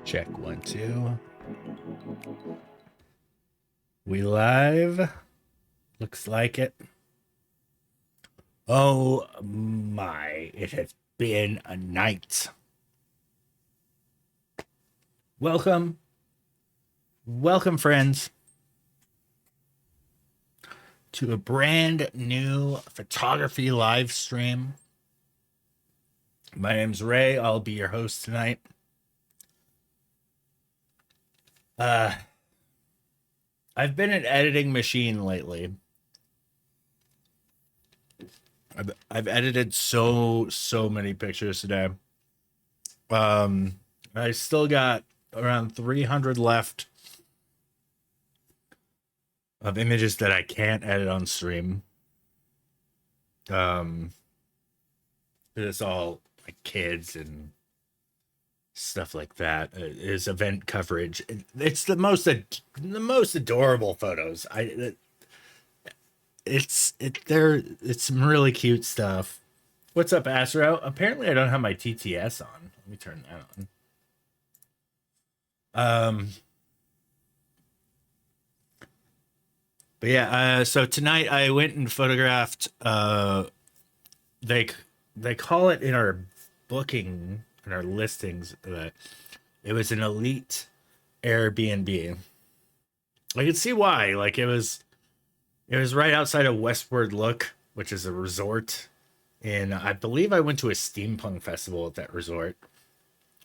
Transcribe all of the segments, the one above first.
Check 1, 2. We live. Looks like it. Oh my, it has been a night. Welcome. Welcome, friends, to a brand new photography live stream. My name's Ray. I'll be your host tonight. I've been an editing machine lately. I've edited so many pictures today. I still got around 300 left of images that I can't edit on stream. It's all like kids and stuff like that. Is event coverage. It's the most adorable photos. It's some really cute stuff. What's up, Astro? Apparently, I don't have my TTS on. Let me turn that on. But yeah, so tonight I went and photographed. They call it in our booking, in our listings, that it was an elite Airbnb. I could see why. Like it was right outside of Westward Look, which is a resort. And I believe I went to a steampunk festival at that resort.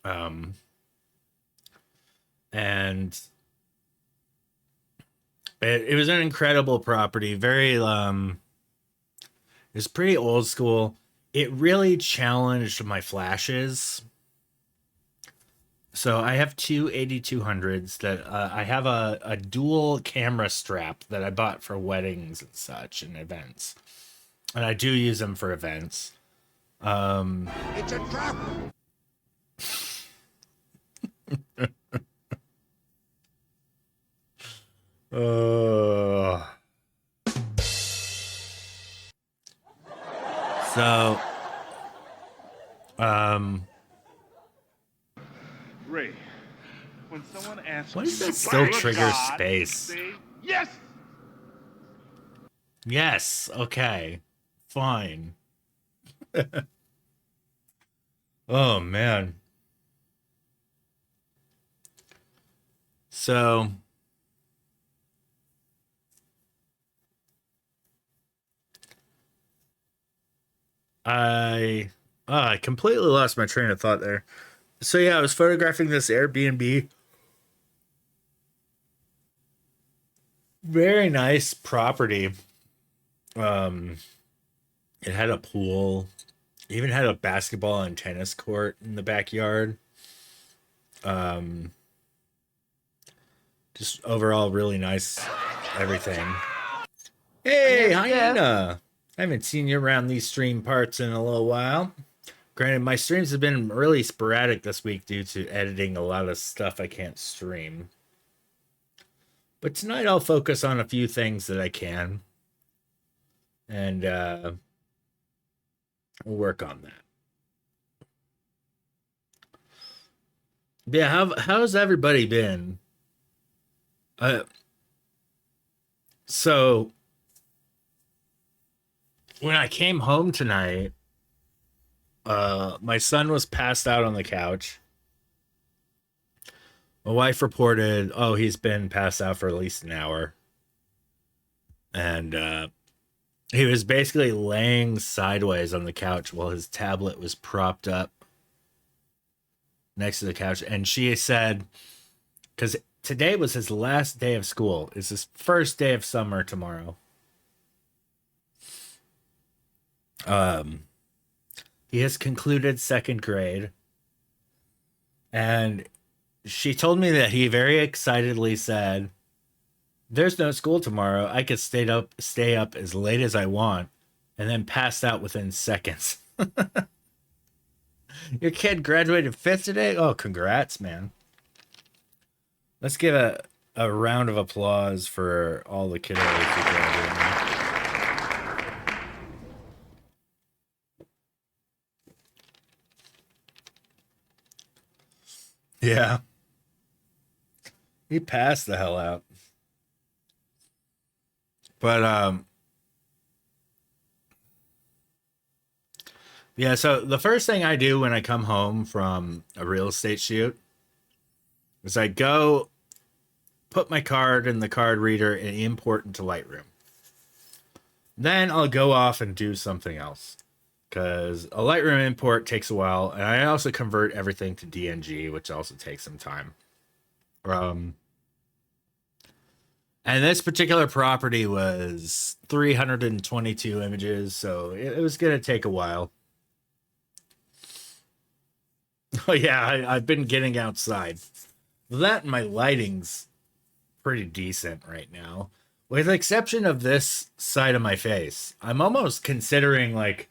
And it was an incredible property. Very it's pretty old school. It really challenged my flashes. So I have two 8200s that I have a dual camera strap that I bought for weddings and such and events. And I do use them for events. It's a trap. So Ray, when someone asks why does you that to still pray to trigger God, space? say yes. Yes, okay. Fine. Oh man. So I completely lost my train of thought there. So yeah, I was photographing this Airbnb. Very nice property. It had a pool, even had a basketball and tennis court in the backyard. Just overall really nice everything. Hey, Hyena! I haven't seen you around these stream parts in a little while. Granted, my streams have been really sporadic this week due to editing a lot of stuff I can't stream. But tonight I'll focus on a few things that I can. And we'll work on that. Yeah, how's everybody been? So when I came home tonight, my son was passed out on the couch. My wife reported, oh, he's been passed out for at least an hour. And he was basically laying sideways on the couch while his tablet was propped up next to the couch. And she said, because today was his last day of school. It's his first day of summer tomorrow. He has concluded second grade. And she told me that he very excitedly said, there's no school tomorrow. I could stay up as late as I want and then pass out within seconds. Your kid graduated 5th today? Oh, congrats, man. Let's give a round of applause for all the kiddos who graduated. Yeah. He passed the hell out. But yeah, so the first thing I do when I come home from a real estate shoot is I go put my card in the card reader and import into Lightroom. Then I'll go off and do something else because a Lightroom import takes a while, and I also convert everything to DNG, which also takes some time. And this particular property was 322 images, so it was going to take a while. Oh yeah, I've been getting outside. That and my lighting's pretty decent right now, with the exception of this side of my face. I'm almost considering like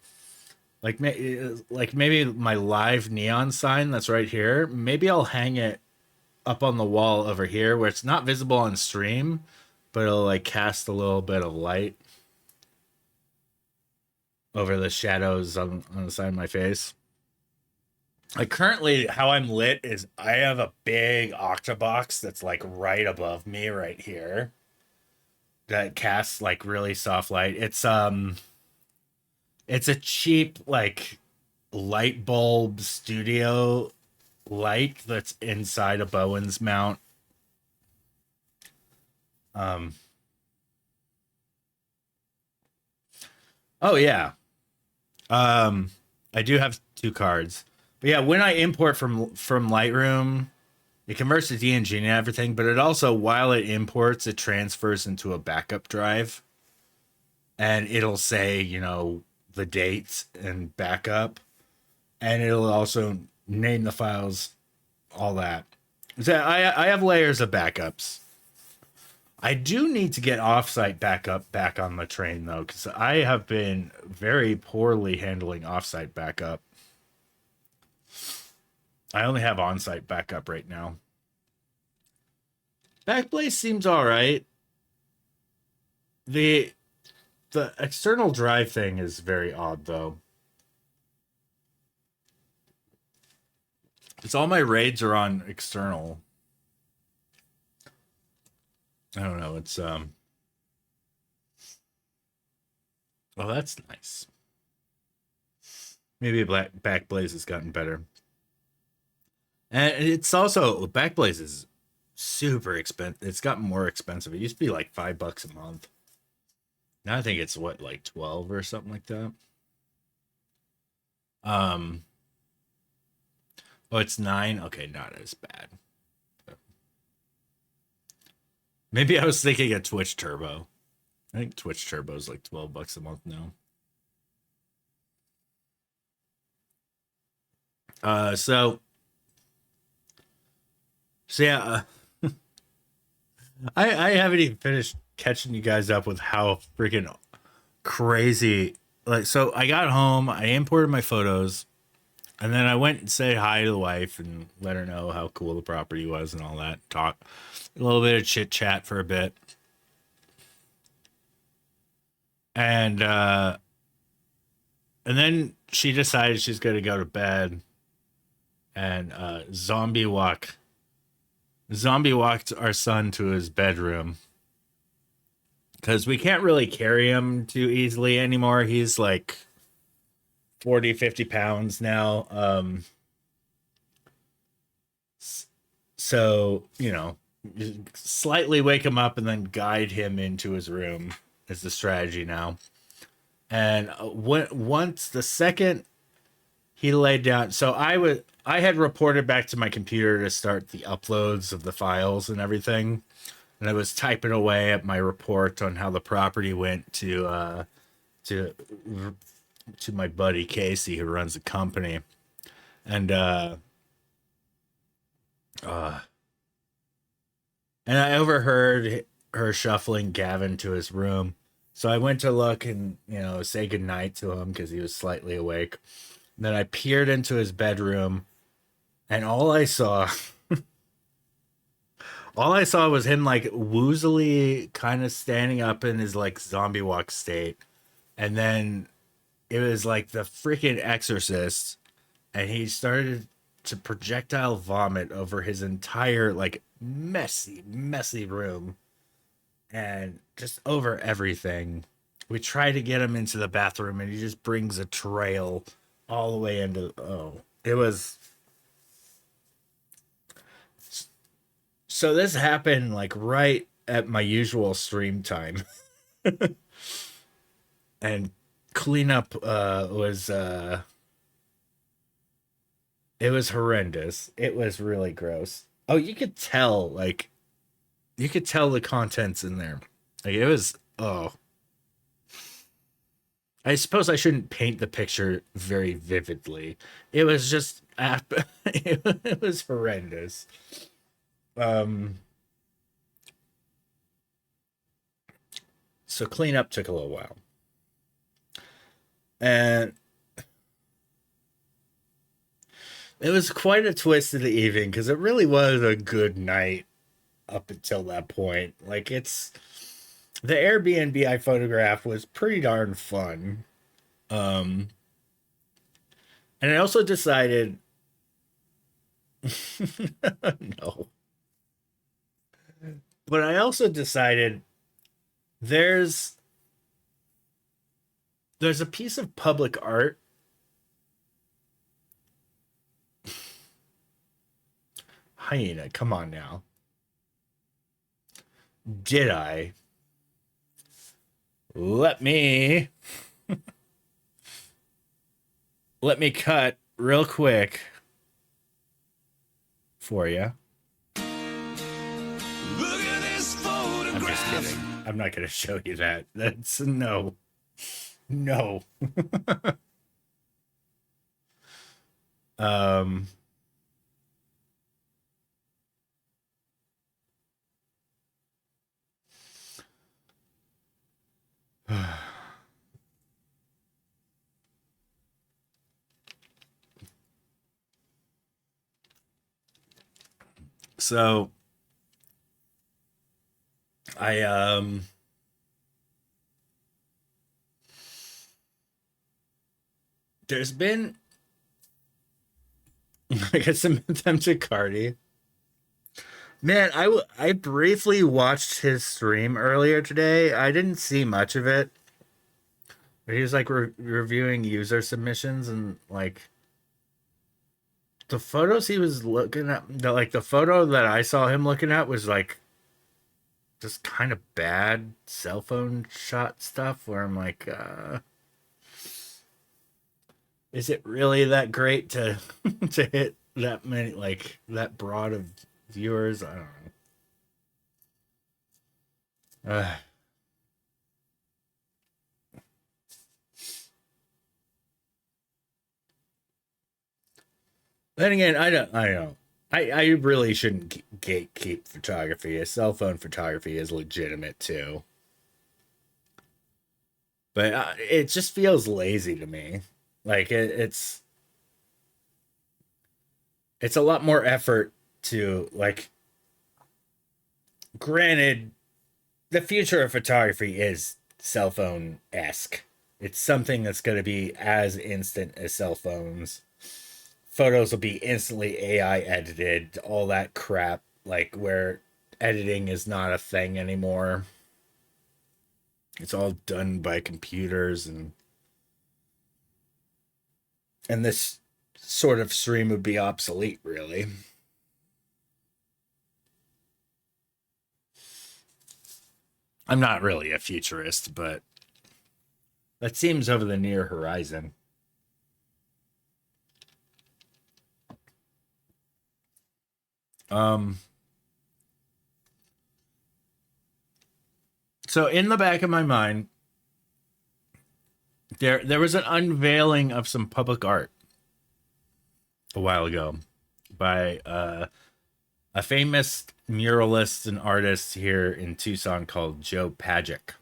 maybe my live neon sign that's right here. Maybe I'll hang it up on the wall over here where it's not visible on stream, but it'll like cast a little bit of light over the shadows on the side of my face. Like currently how I'm lit is I have a big octabox that's like right above me right here that casts like really soft light. It's a cheap like light bulb studio light that's inside a Bowen's mount. Oh yeah. I do have two cards. But yeah, when I import from Lightroom, it converts to DNG and everything, but it also, while it imports, it transfers into a backup drive. And it'll say, you know, the dates and backup. And it'll also name the files, all that. So I have layers of backups. I do need to get offsite backup back on the train, though, because I have been very poorly handling offsite backup. I only have on-site backup right now. Backblaze seems all right. The external drive thing is very odd, though. It's all my raids are on external. I don't know. It's oh, that's nice. Maybe Backblaze has gotten better. And it's also, Backblaze is super expensive. It's gotten more expensive. It used to be like $5 a month. Now I think it's what, like 12 or something like that. Oh, it's 9. Okay, not as bad. Maybe I was thinking of Twitch Turbo. I think Twitch Turbo is like $12 a month now. So yeah, I haven't even finished catching you guys up with how freaking crazy. Like, so I got home, I imported my photos, and then I went and said hi to the wife and let her know how cool the property was and all that. Talk a little bit of chit chat for a bit. And then she decided she's gonna go to bed and zombie walked our son to his bedroom because we can't really carry him too easily anymore. He's like 40, 50 pounds now. So, you know, slightly wake him up and then guide him into his room is the strategy now. And once the second he laid down, so I had reported back to my computer to start the uploads of the files and everything, and I was typing away at my report on how the property went to my buddy Casey, who runs the company, and I overheard her shuffling Gavin to his room. So I went to look and, you know, say goodnight to him because he was slightly awake. And then I peered into his bedroom, and all I saw was him like woozily kind of standing up in his like zombie walk state. And then it was like the freaking Exorcist, and he started to projectile vomit over his entire like messy room and just over everything. We try to get him into the bathroom and he just brings a trail all the way into it was so this happened like right at my usual stream time. And cleanup was it was horrendous. It was really gross. Oh, you could tell the contents in there. Like it was I suppose I shouldn't paint the picture very vividly. It was just it was horrendous. So cleanup took a little while. And it was quite a twist of the evening because it really was a good night up until that point. Like it's the Airbnb I photographed was pretty darn fun. And I also decided no. But I also decided there's a piece of public art Hyena, come on now. Did I? Let me cut real quick for you. Look at this photograph. I'm just kidding. I'm not going to show you that. That's no. um So there's been I got some attempted Cardi. Man, I briefly watched his stream earlier today. I didn't see much of it. But he was like reviewing user submissions and like the photos he was looking at, the photo that I saw him looking at was like just kind of bad cell phone shot stuff where I'm like, is it really that great to to hit that many, like that broad of viewers? I don't know. Then again, I don't know. I really shouldn't gatekeep photography. Cell phone photography is legitimate too. But it just feels lazy to me. Like it's a lot more effort to like. Granted, the future of photography is cell phone esque. It's something that's going to be as instant as cell phones. Photos will be instantly AI edited, all that crap, like where editing is not a thing anymore. It's all done by computers and this sort of stream would be obsolete, really. I'm not really a futurist, but that seems over the near horizon. So in the back of my mind, there was an unveiling of some public art a while ago by a famous muralist and artist here in Tucson called Joe Pagic.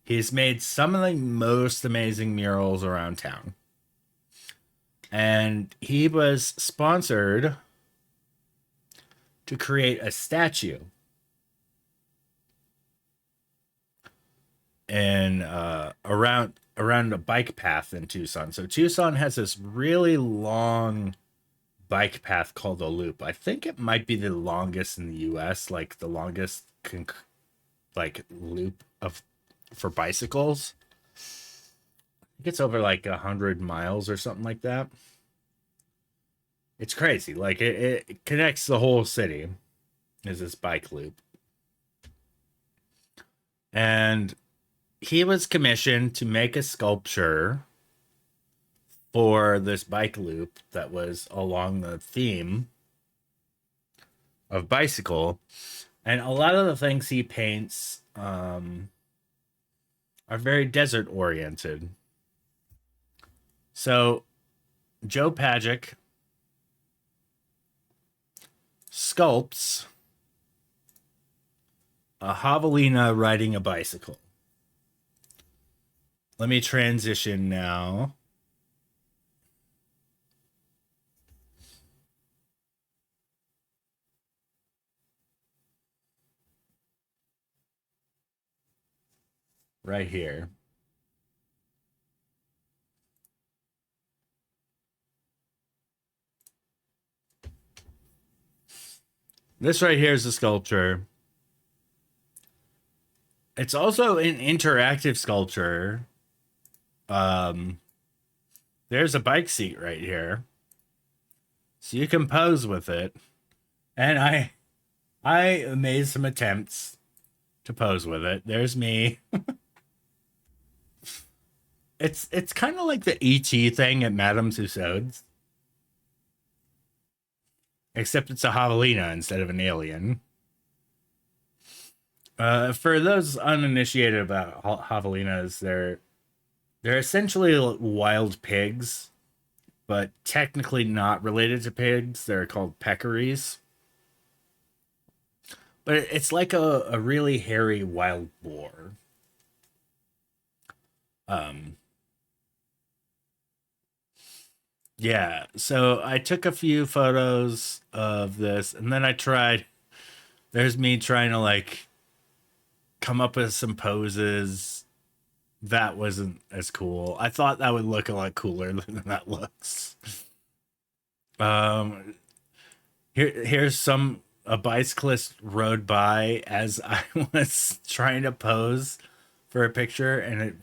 He's made some of the most amazing murals around town. And he was sponsored to create a statue and around a bike path in Tucson. So Tucson has this really long bike path called a loop. I think it might be the longest in the US, like the longest like loop of for bicycles. I think it's over like 100 miles or something like that. It's crazy. Like it connects the whole city. Is this bike loop. And he was commissioned to make a sculpture for this bike loop that was along the theme of bicycle. And a lot of the things he paints are very desert oriented. So Joe Pagic sculpts a javelina riding a bicycle. Let me transition now. Right here. This right here is the sculpture. It's also an interactive sculpture. There's a bike seat right here. So you can pose with it. And I made some attempts to pose with it. There's me. It's kind of like the E.T. thing at Madame Tussauds. Except it's a javelina instead of an alien. For those uninitiated about javelinas, they're essentially wild pigs, but technically not related to pigs. They're called peccaries. But it's like a really hairy wild boar. Yeah, so I took a few photos of this, and then there's me trying to like come up with some poses. That wasn't as cool. I thought that would look a lot cooler than that looks. Here's a bicyclist rode by as I was trying to pose for a picture, and it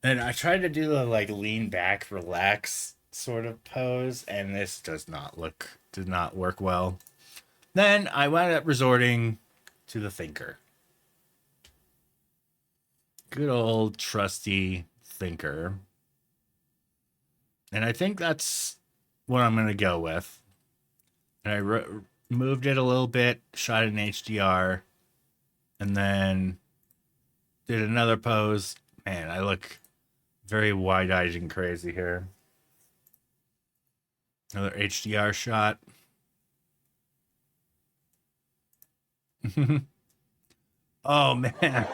and I tried to do the like lean back, relax sort of pose, and this did not work well. Then I wound up resorting to the thinker. Good old trusty thinker. And I think that's what I'm going to go with. And I moved it a little bit, shot it in HDR, and then did another pose. Man, I look very wide-eyed and crazy here. Another HDR shot. Oh, man.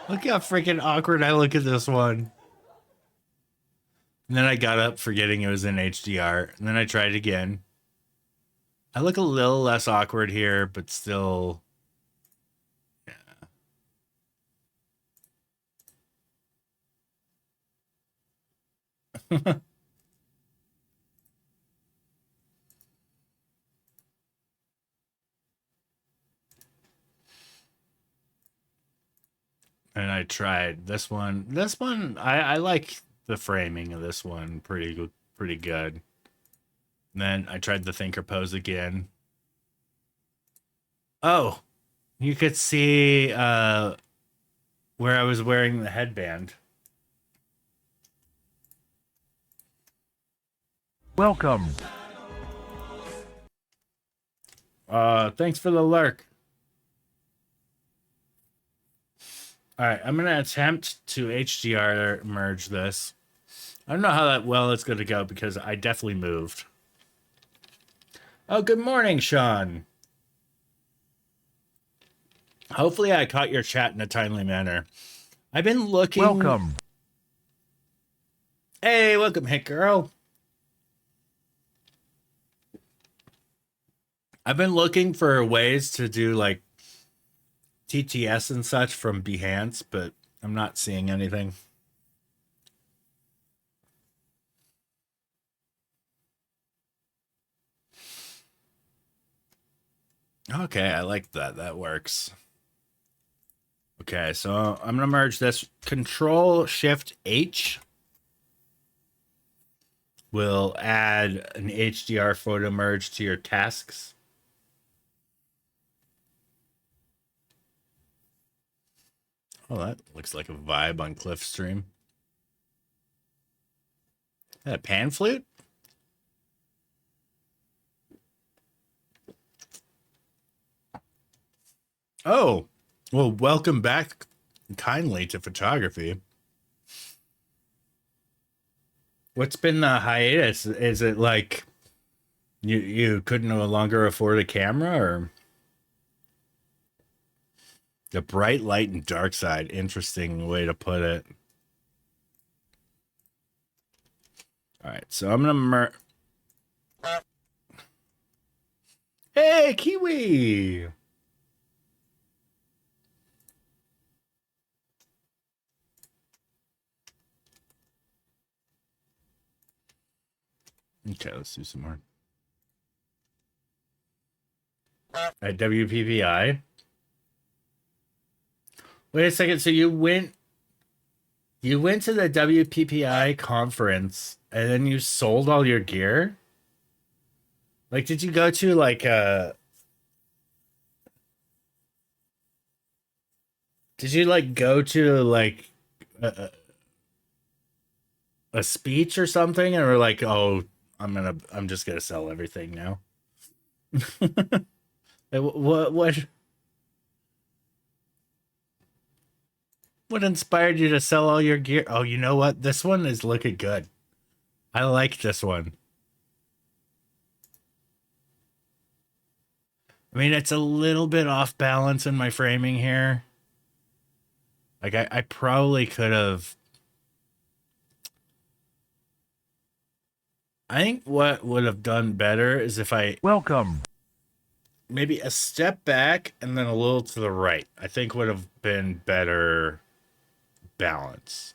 Look how freaking awkward I look at this one. And then I got up forgetting it was in HDR. And then I tried again. I look a little less awkward here, but still... Yeah. And I tried this one. This one, I like the framing of this one pretty good. And then I tried the thinker pose again. Oh, you could see where I was wearing the headband. Welcome. Thanks for the lurk. All right, I'm going to attempt to HDR merge this. I don't know how that well it's going to go because I definitely moved. Oh, good morning, Sean. Hopefully I caught your chat in a timely manner. I've been looking... Welcome. Hey, welcome, Hit Girl. I've been looking for ways to do, like, TTS and such from Behance, but I'm not seeing anything. Okay, I like that. That works. Okay, so I'm gonna merge this. Control Shift H will add an HDR photo merge to your tasks. Oh, that looks like a vibe on Cliff's stream. That pan flute? Oh, well, welcome back kindly to photography. What's been the hiatus? Is it like you could no longer afford a camera, or the bright light and dark side? Interesting way to put it. All right, so I'm gonna Hey, Kiwi! Okay, let's do some more. At WPPI. Wait a second. So you went to the WPPI conference and then you sold all your gear? Like, did you go to like did you like go to like a, a speech or something and we're like, "Oh, I'm just going to sell everything now." What inspired you to sell all your gear? Oh, you know what? This one is looking good. I like this one. I mean, it's a little bit off balance in my framing here. Like, I probably could have. I think what would have done better is if I Welcome. maybe a step back and then a little to the right. I think would have been better balance.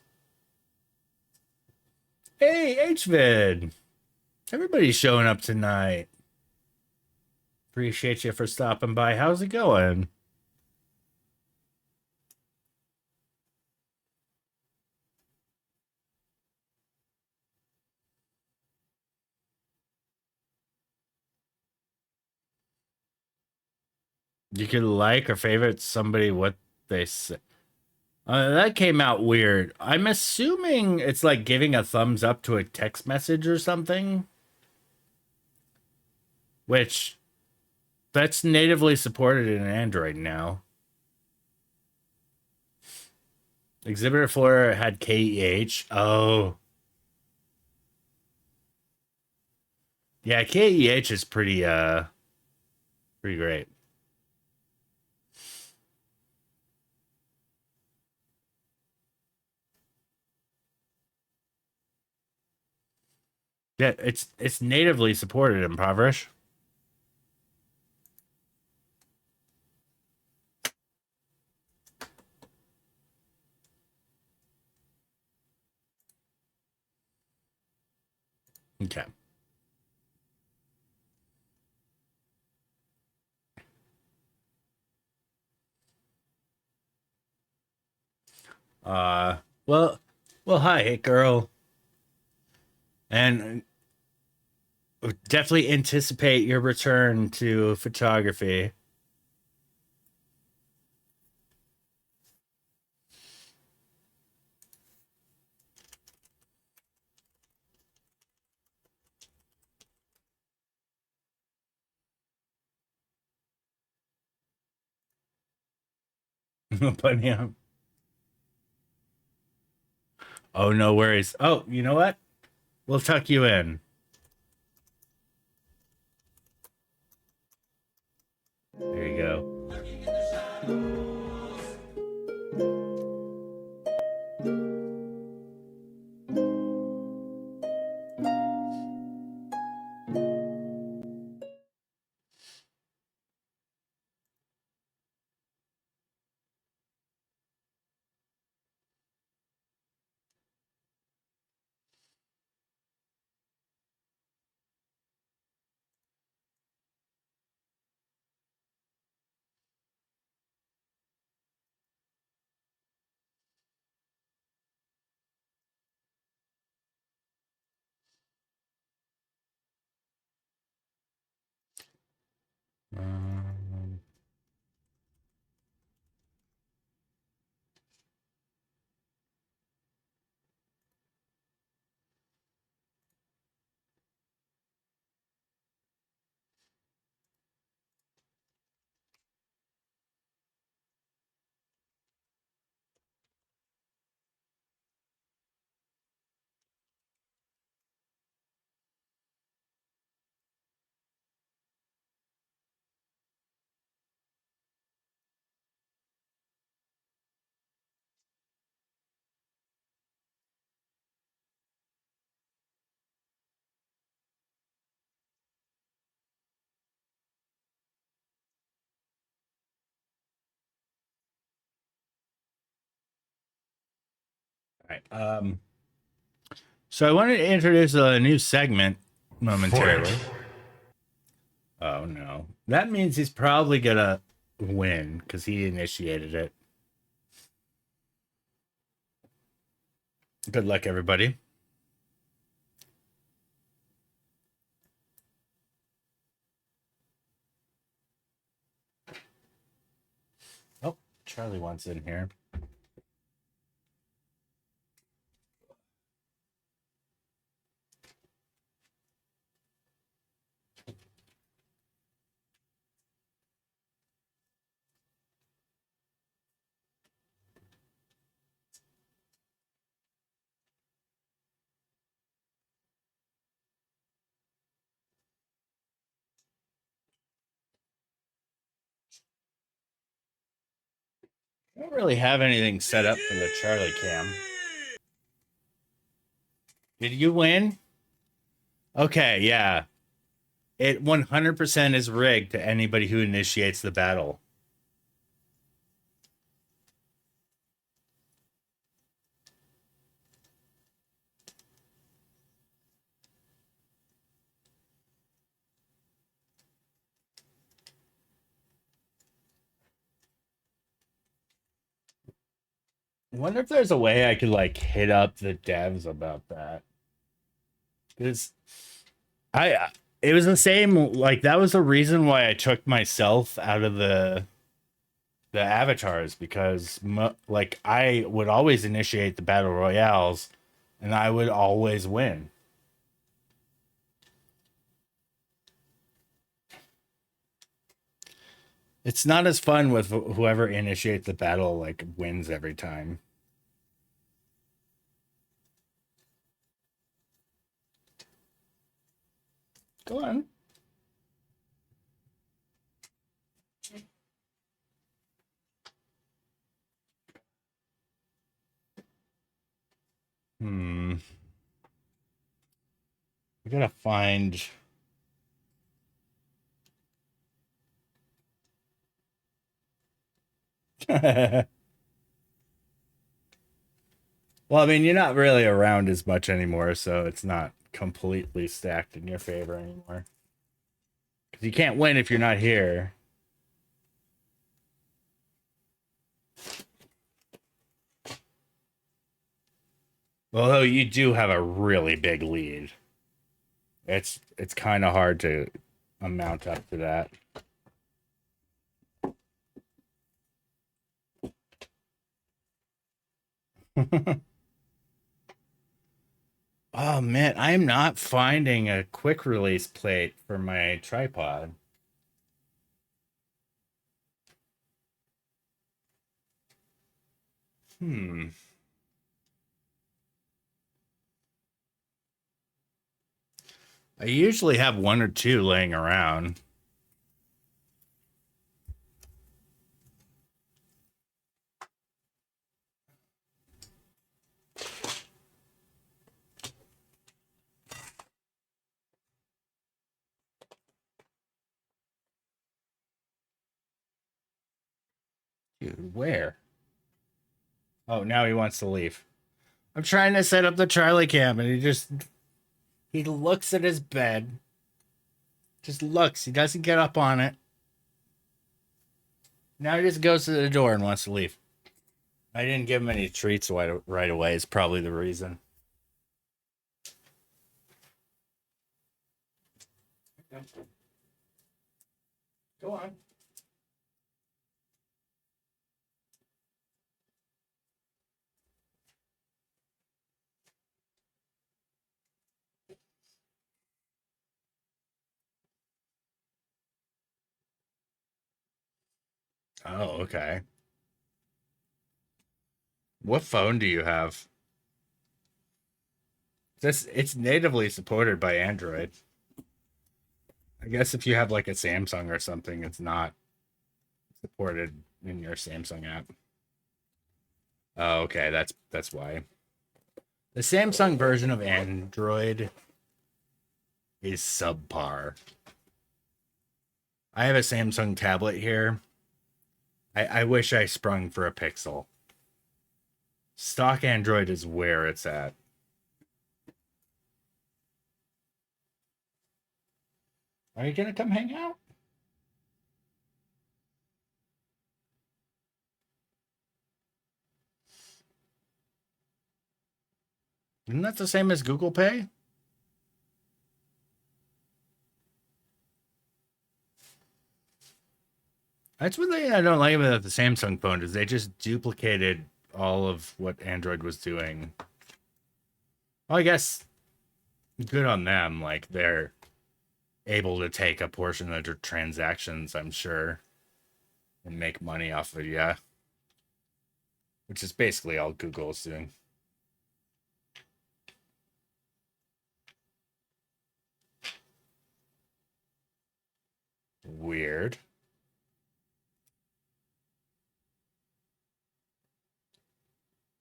Hey, HVid. Everybody's showing up tonight. Appreciate you for stopping by. How's it going? You could like or favorite somebody what they say. That came out weird. I'm assuming it's like giving a thumbs up to a text message or something. Which that's natively supported in Android now. Exhibitor 4 had KEH. Oh. Yeah, KEH is pretty great. Yeah, it's natively supported in Impoverish. Okay. Uh well well hi, hey girl. And definitely anticipate your return to photography. But yeah. Oh, no worries. Oh, you know what? We'll tuck you in. There you go. Right. So I wanted to introduce a new segment momentarily. Oh no. That means he's probably gonna win because he initiated it. Good luck, everybody. Oh, Charlie wants in here. I don't really have anything set up for the Charlie cam. Did you win? Okay, yeah. It 100% is rigged to anybody who initiates the battle. I wonder if there's a way I could like hit up the devs about that. Because it was the same, like that was the reason why I took myself out of the avatars, because like I would always initiate the battle royales and I would always win. It's not as fun with whoever initiates the battle like wins every time. Go on. I gotta find. Well, I mean, you're not really around as much anymore, so it's not completely stacked in your favor anymore. Because you can't win if you're not here. Although you do have a really big lead. It's kind of hard to amount up to that. Oh man, I'm not finding a quick release plate for my tripod. I usually have one or two laying around. Dude, where? Oh, now he wants to leave. I'm trying to set up the Charlie cam and he looks at his bed. Just looks. He doesn't get up on it. Now he just goes to the door and wants to leave. I didn't give him any treats right away is probably the reason. Go on. Oh, okay. What phone do you have? It's natively supported by Android. I guess if you have like a Samsung or something, it's not supported in your Samsung app. Oh, okay, that's why. The Samsung version of Android is subpar. I have a Samsung tablet here. I wish I sprung for a Pixel. Stock Android is where it's at. Are you gonna come hang out? Isn't that the same as Google Pay? That's one thing I don't like about the Samsung phone is they just duplicated all of what Android was doing. Well, I guess good on them. Like they're able to take a portion of their transactions, I'm sure, and make money off of you. Which is basically all Google is doing. Weird.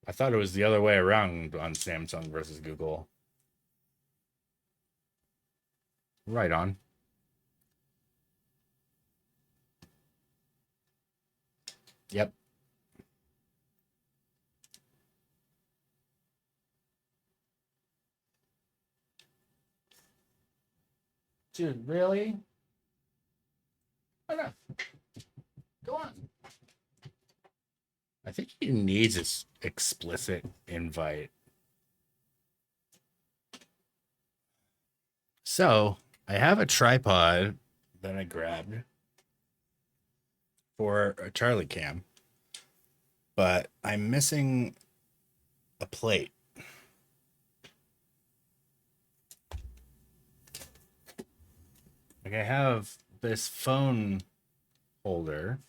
I thought it was the other way around on Samsung versus Google. Right on. Yep. Dude, really? Why not? Go on. I think he needs this explicit invite. So, I have a tripod that I grabbed for a Charlie cam, but I'm missing a plate. Like I have this phone holder.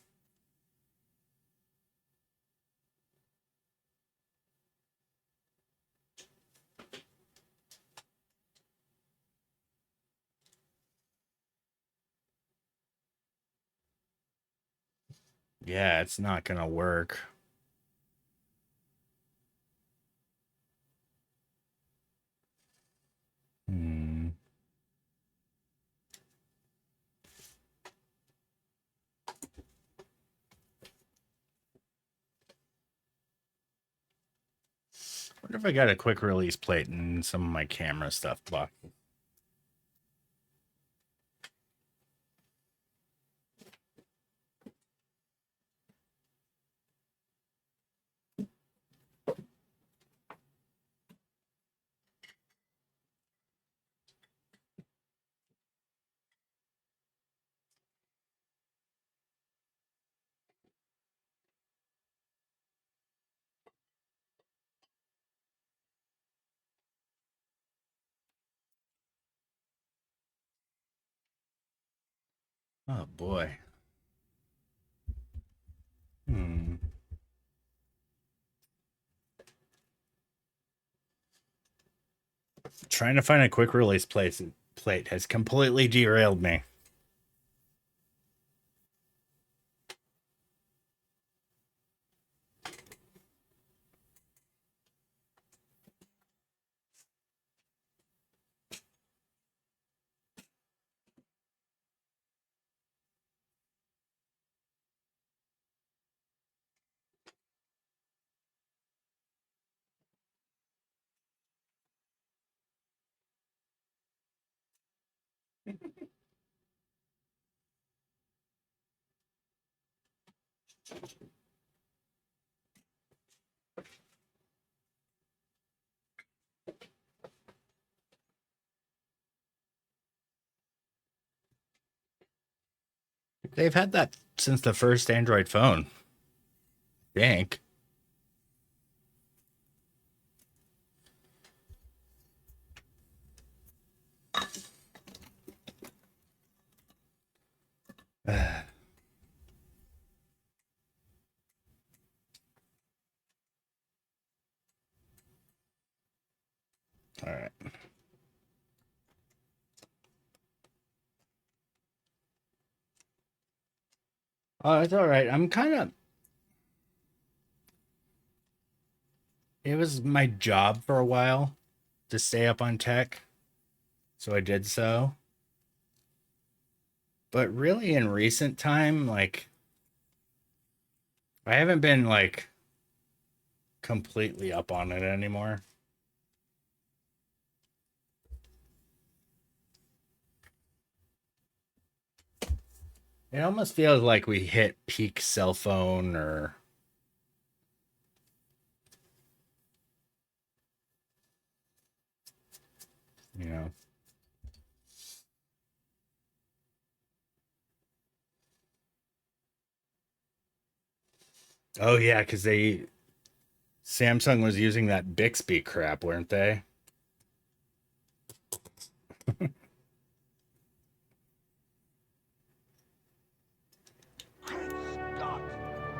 Yeah, it's not gonna work. Wonder if I got a quick release plate and some of my camera stuff blocked. Oh boy. Trying to find a quick release plate has completely derailed me. They've had that since the first Android phone. I think. All right. Oh, it's all right. I'm kind of. It was my job for a while to stay up on tech, so I did so. But really, in recent time, like, I haven't been like completely up on it anymore. It almost feels like we hit peak cell phone or you know. Oh yeah, because Samsung was using that Bixby crap, weren't they?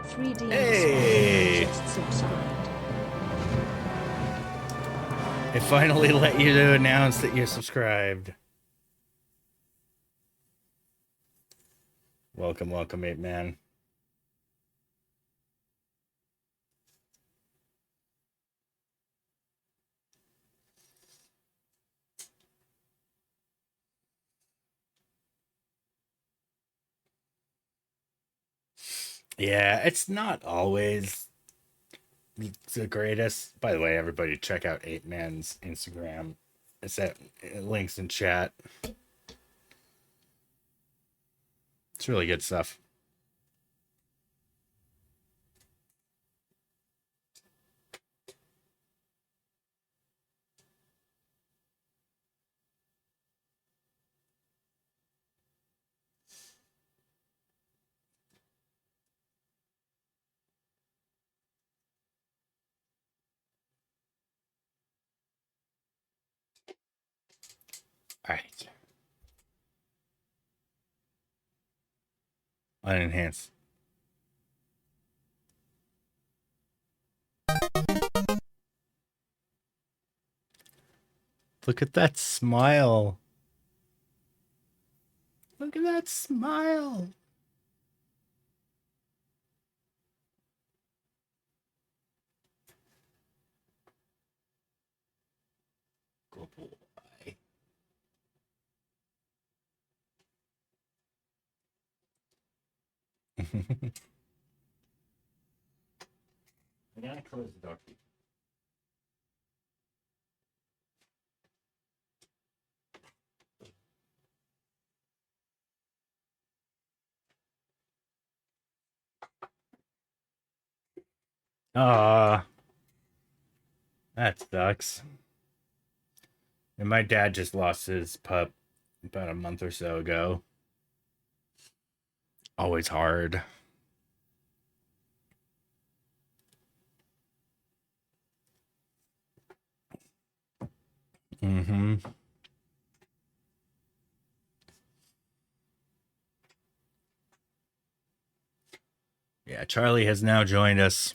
3D Hey! just subscribed. It finally let you to announce that you're subscribed. Welcome, welcome, 8-Man. Yeah, it's not always the greatest. By the way, everybody check out 8-Man's Instagram. It's at links in chat. It's really good stuff. All right. Unenhanced. Look at that smile. Look at that smile. Good boy. I gotta close the door. Ah, that sucks. And my dad just lost his pup about a month or so ago. Always hard. Mm-hmm. Yeah, Charlie has now joined us.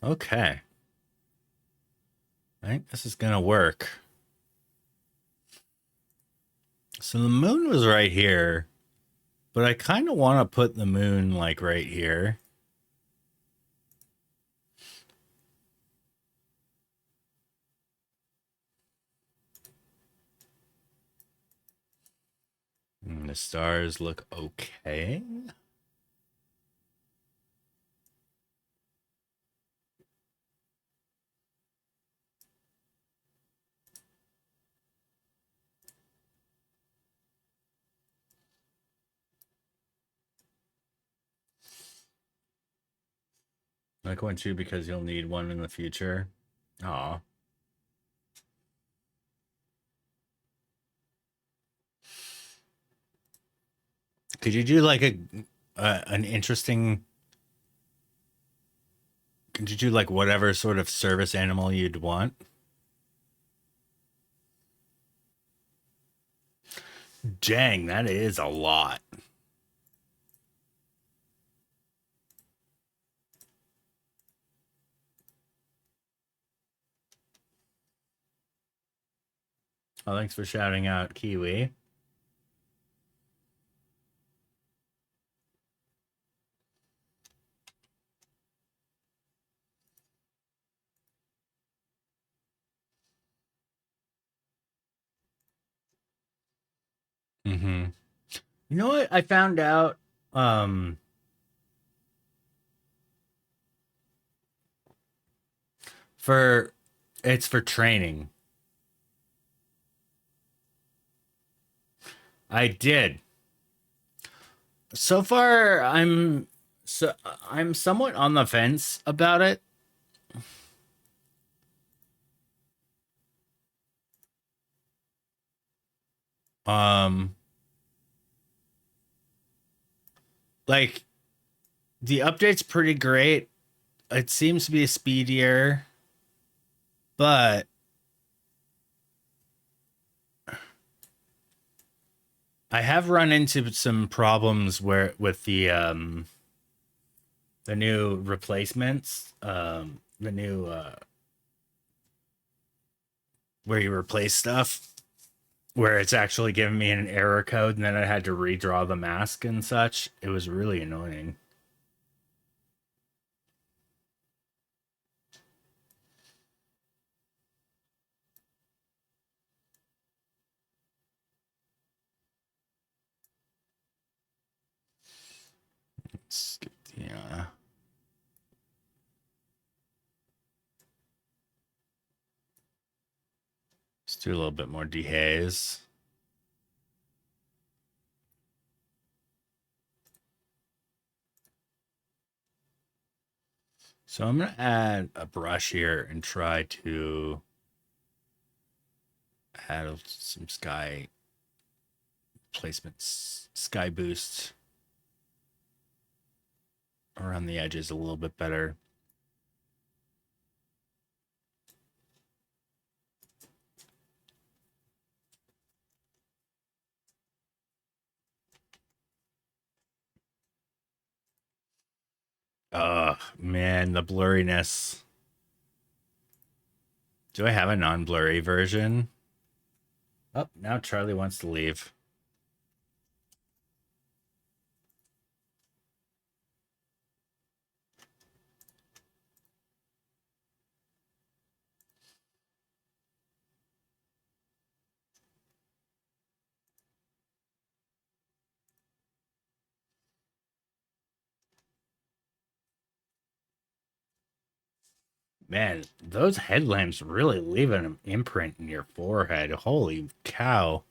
Okay. I think this is gonna work. So the moon was right here, but I kind of want to put the moon like right here. And the stars look okay. Like one too, because you'll need one in the future. Aw. Could you do like an interesting? Could you do like whatever sort of service animal you'd want? Dang, that is a lot. Oh, thanks for shouting out, Kiwi. Mm-hmm. You know what I found out? For it's for training. I did. So far, I'm somewhat on the fence about it. Um, like the update's pretty great. It seems to be speedier, but I have run into some problems where with the new replacements, the new where you replace stuff, where it's actually giving me an error code, and then I had to redraw the mask and such. It was really annoying. Let's get the let's do a little bit more dehaze. So I'm gonna add a brush here and try to add some sky placements, sky boost around the edges a little bit better. Oh man, the blurriness. Do I have a non-blurry version? Oh, now Charlie wants to leave. Man, those headlamps really leave an imprint in your forehead. Holy cow.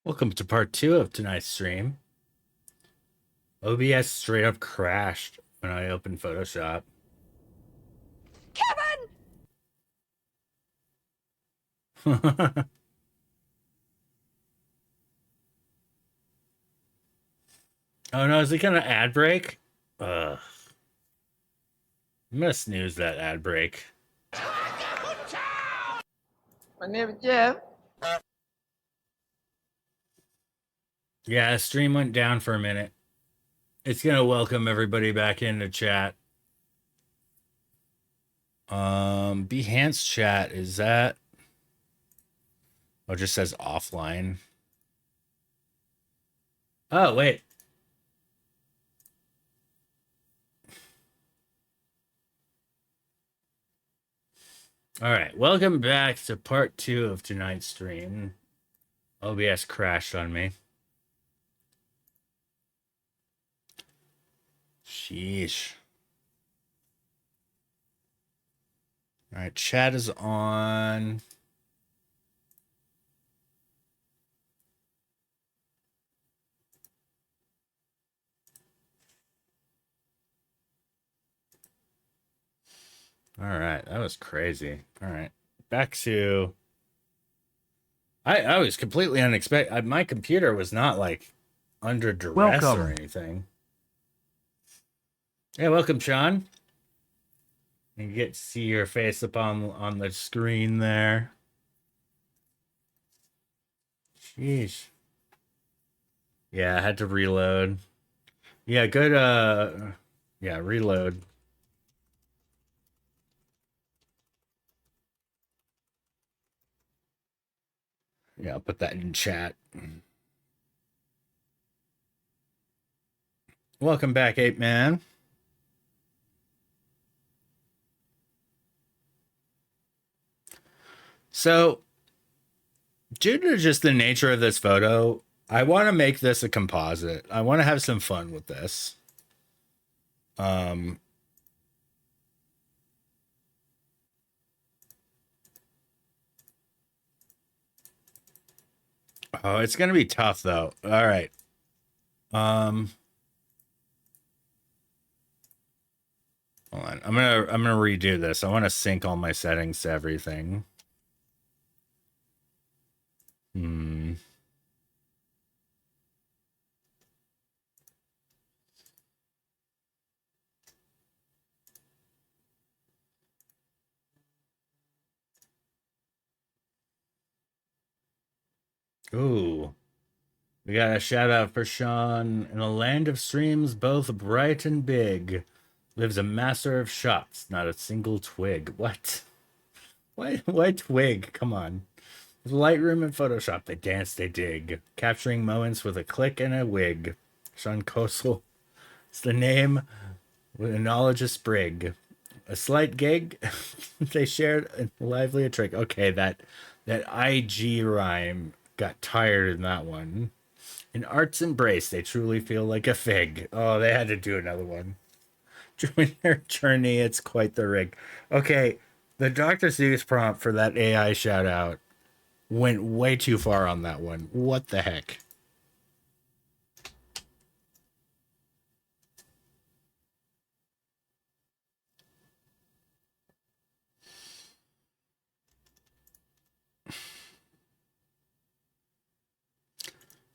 Welcome to part 2 of tonight's stream. OBS straight up crashed when I opened Photoshop. Kevin! Oh no, is it gonna ad break? Ugh. I'm gonna snooze that ad break. My name is Jeff. Yeah, stream went down for a minute. It's gonna welcome everybody back into chat. Behance chat, is that? Oh, it just says offline. Oh, wait. All right, welcome back to part 2 of tonight's stream. OBS crashed on me. Sheesh. All right, chat is on. All right, that was crazy. All right, back to. I was completely unexpected. My computer was not like under duress or anything. Yeah, welcome, Sean. You get to see your face up on the screen there. Sheesh. Yeah, I had to reload. Yeah, good. Yeah, reload. Yeah, I'll put that in chat. Welcome back, Ape Man. So, due to just the nature of this photo, I want to make this a composite. I want to have some fun with this. Oh, it's gonna be tough though. All right. Hold on. I'm gonna redo this. I want to sync all my settings to everything. Ooh. We got a shout out for Sean. In a land of streams both bright and big, lives a master of shots, not a single twig. What? Why twig? Come on. With Lightroom and Photoshop, they dance, they dig, capturing moments with a click and a wig. Sean Kosel. It's the name with a knowledge of sprig. A slight gig. They shared a lively trick. Okay, that IG rhyme got tired in that one. In art's embrace, they truly feel like a fig. Oh, they had to do another one. Join their journey, it's quite the rig. Okay, the Dr. Seuss prompt for that AI shout out went way too far on that one. What the heck?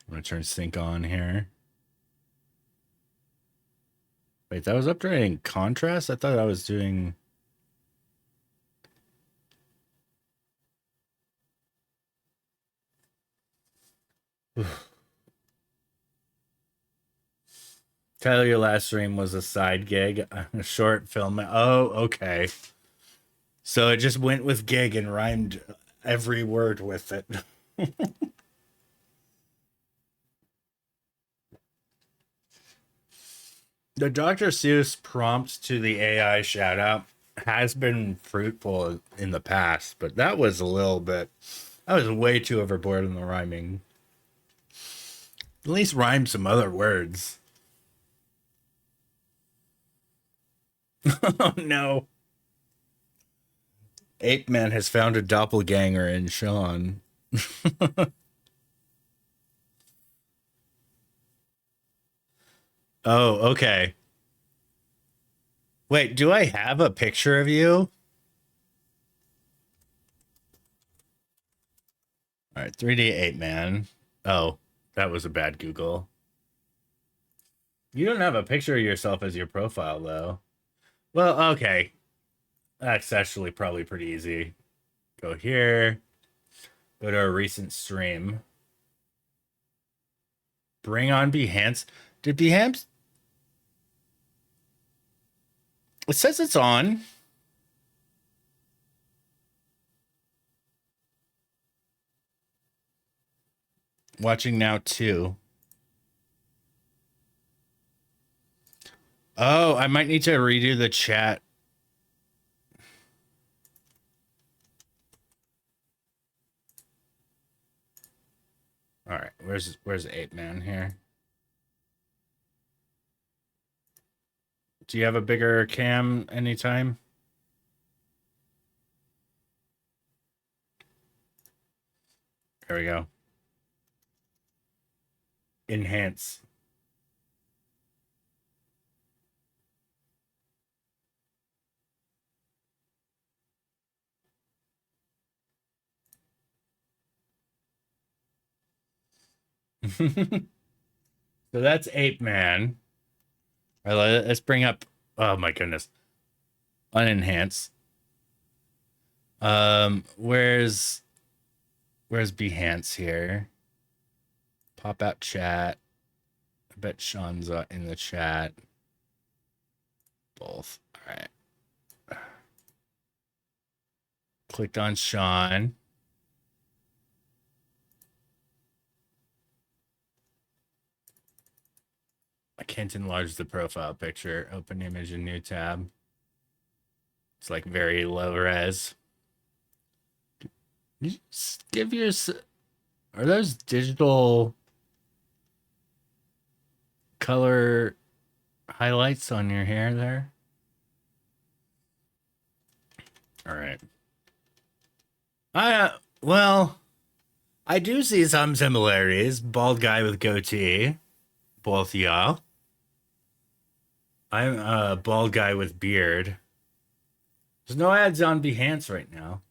I'm gonna turn sync on here. Wait, that was updating contrast? I thought I was doing... Tyler, your last stream was a side gig, a short film. Oh, okay. So it just went with gig and rhymed every word with it. The Dr. Seuss prompt to the AI shout out has been fruitful in the past, but that was a little bit, I was way too overboard in the rhyming. At least rhyme some other words. Oh no. Ape Man has found a doppelganger in Sean. Oh, okay. Wait, do I have a picture of you? All right, 3D Ape Man. Oh, that was a bad Google. You don't have a picture of yourself as your profile, though. Well, okay. That's actually probably pretty easy. Go here. Go to a recent stream. Bring on Behance. Did Behance... It says it's on. Watching now, too. Oh, I might need to redo the chat. All right, where's Ape Man here? Do you have a bigger cam anytime? There we go. Enhance. So that's Ape Man. All right, let's bring up, oh my goodness, unenhance. Where's Behance here? Pop out chat. I bet Sean's in the chat. Both. All right. Clicked on Sean. I can't enlarge the profile picture. Open image in new tab. It's like very low res. You just give your... Are those digital color highlights on your hair there? All right. Well, I do see some similarities. Bald guy with goatee. Both y'all. I'm a bald guy with beard. There's no ads on Behance right now.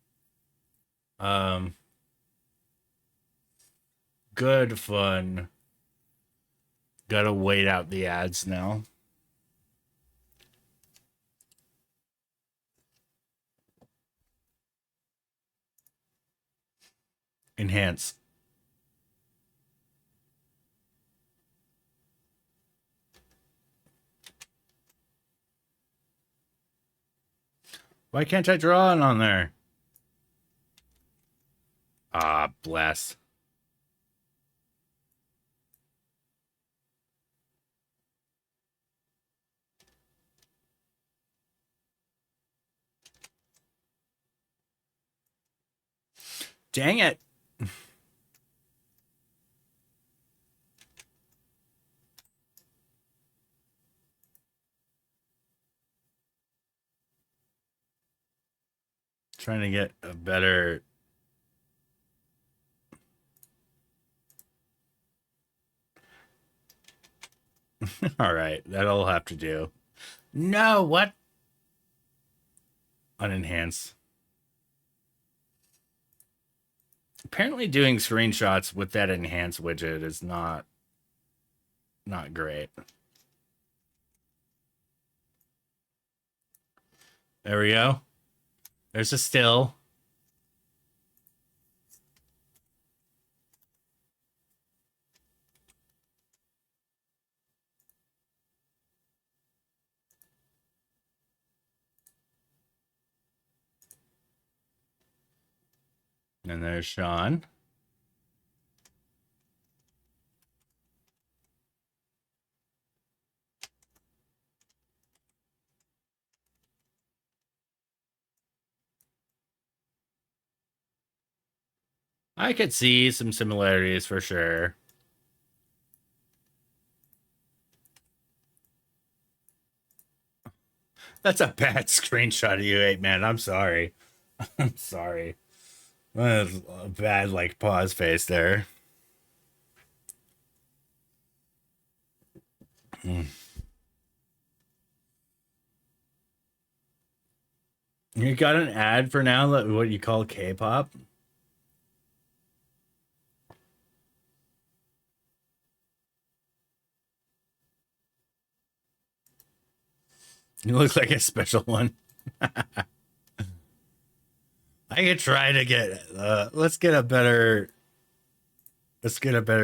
Good fun. Gotta wait out the ads now. Enhance. Why can't I draw it on there? Ah, bless. Dang it. Trying to get a better... All right, that'll have to do. No, what? Unenhance. Apparently doing screenshots with that enhance widget is not great. There we go. There's a still. And there's Sean. I could see some similarities for sure. That's a bad screenshot of you, 8-Man. I'm sorry. I'm sorry. That's a bad, like, pause face there. You got an ad for now, what you call K-pop? You look like a special one. I could try to get let's get a better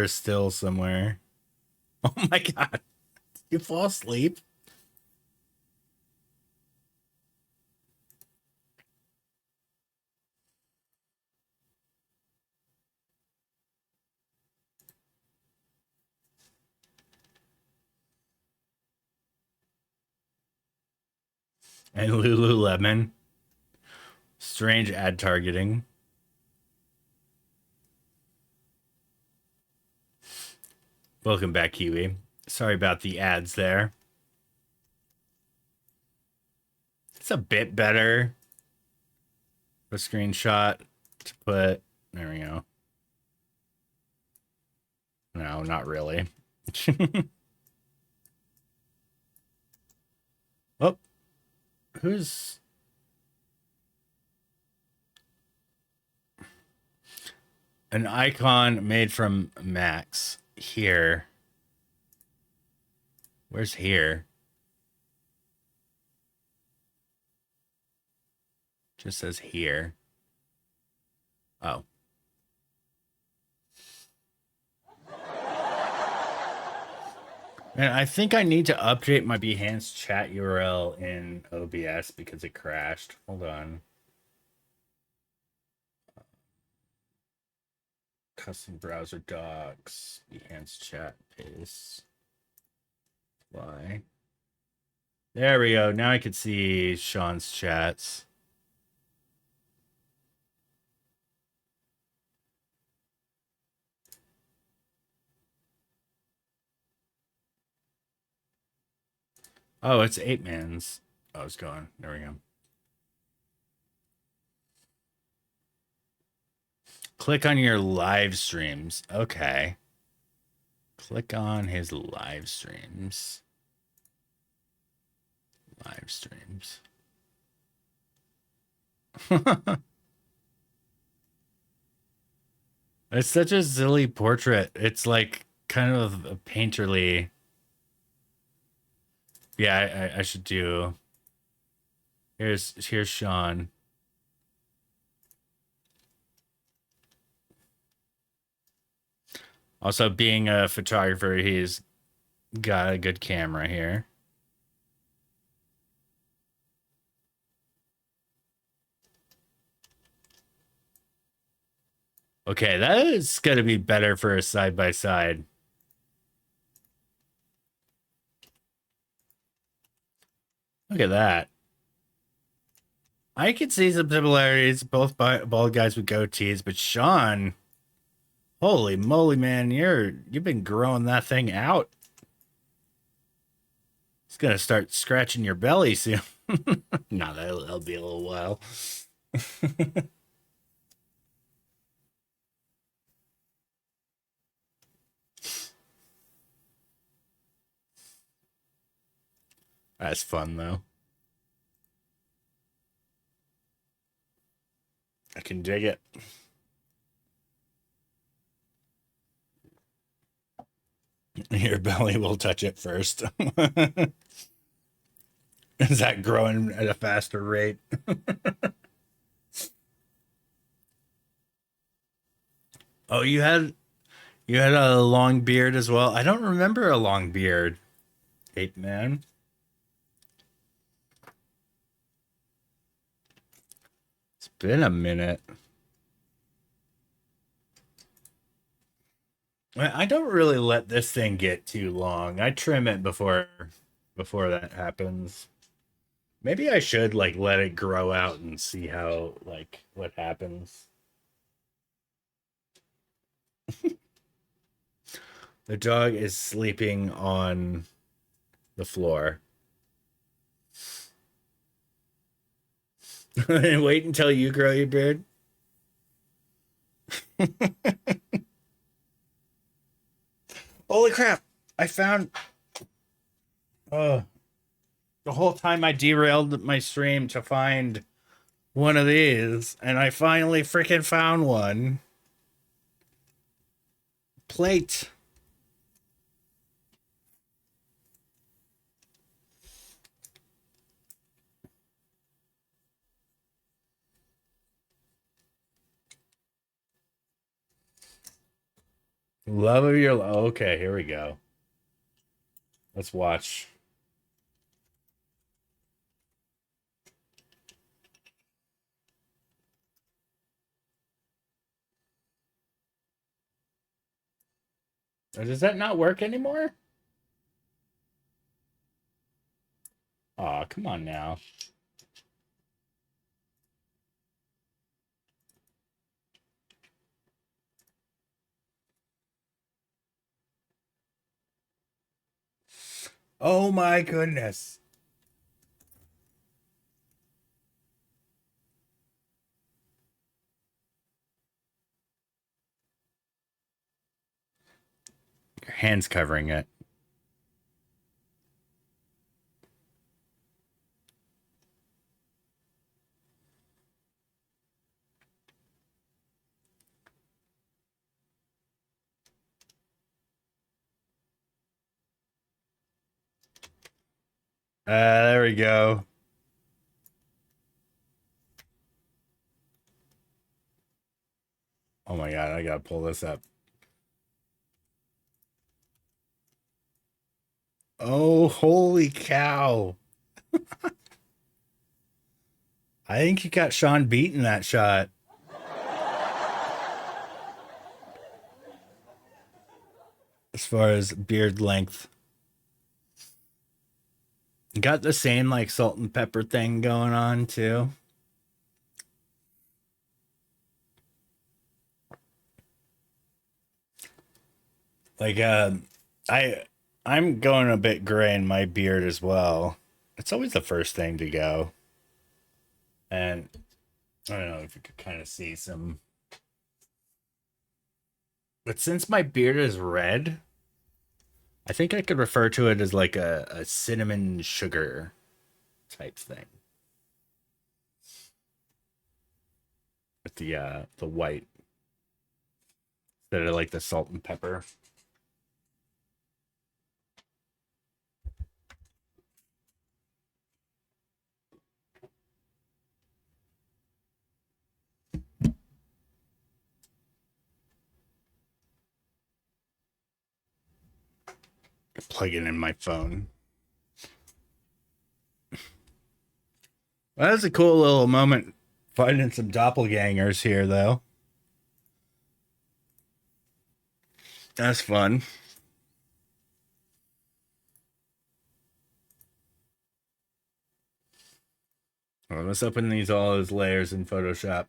still somewhere. Oh my god. You fall asleep? And Lululemon. Strange ad targeting. Welcome back, Kiwi. Sorry about the ads there. It's a bit better. A screenshot to put. There we go. No, not really. Oh, who's... An icon made from Max here. Where's here? Just says here. Oh. Man, I think I need to update my Behance chat URL in OBS because it crashed. Hold on. Custom browser docs, Behance chat paste. Why? There we go. Now I can see Sean's chats. Oh, it's 8-man's. Oh, it's gone. There we go. Click on your live streams. Okay. Click on his live streams. Live streams. It's such a silly portrait. It's like kind of a painterly. Yeah, I should do. Here's Sean. Also, being a photographer, he's got a good camera here. Okay, that is going to be better for a side-by-side. Look at that. I could see some similarities, both bald guys with goatees, but Sean, holy moly, man, you've been growing that thing out. It's gonna start scratching your belly soon. No, that'll be a little while. That's fun though. I can dig it. Your belly will touch it first. Is that growing at a faster rate? Oh, you had a long beard as well. I don't remember a long beard. 8-man. It's been a minute. I don't really let this thing get too long. I trim it before that happens. Maybe I should like let it grow out and see how like what happens. The dog is sleeping on the floor. Wait until you grow your beard. Holy crap! I found. The whole time I derailed my stream to find one of these, and I finally freaking found one. Plate. Love of your life. Okay, here we go. Let's watch. Or does that not work anymore? Aw, come on now. Oh my goodness. Your hand's covering it. There we go. Oh my god, I gotta pull this up. Oh, holy cow. I think you got Sean beat in that shot. As far as beard length. Got the same like salt and pepper thing going on too. Like I'm going a bit gray in my beard as well. It's always the first thing to go. And I don't know if you could kind of see some. But since my beard is red, I think I could refer to it as like a cinnamon sugar type thing. With the white. Instead of like the salt and pepper. Plug it in my phone. Well, that was a cool little moment finding some doppelgangers here, though. That's fun. Well, let's open these all as layers in Photoshop.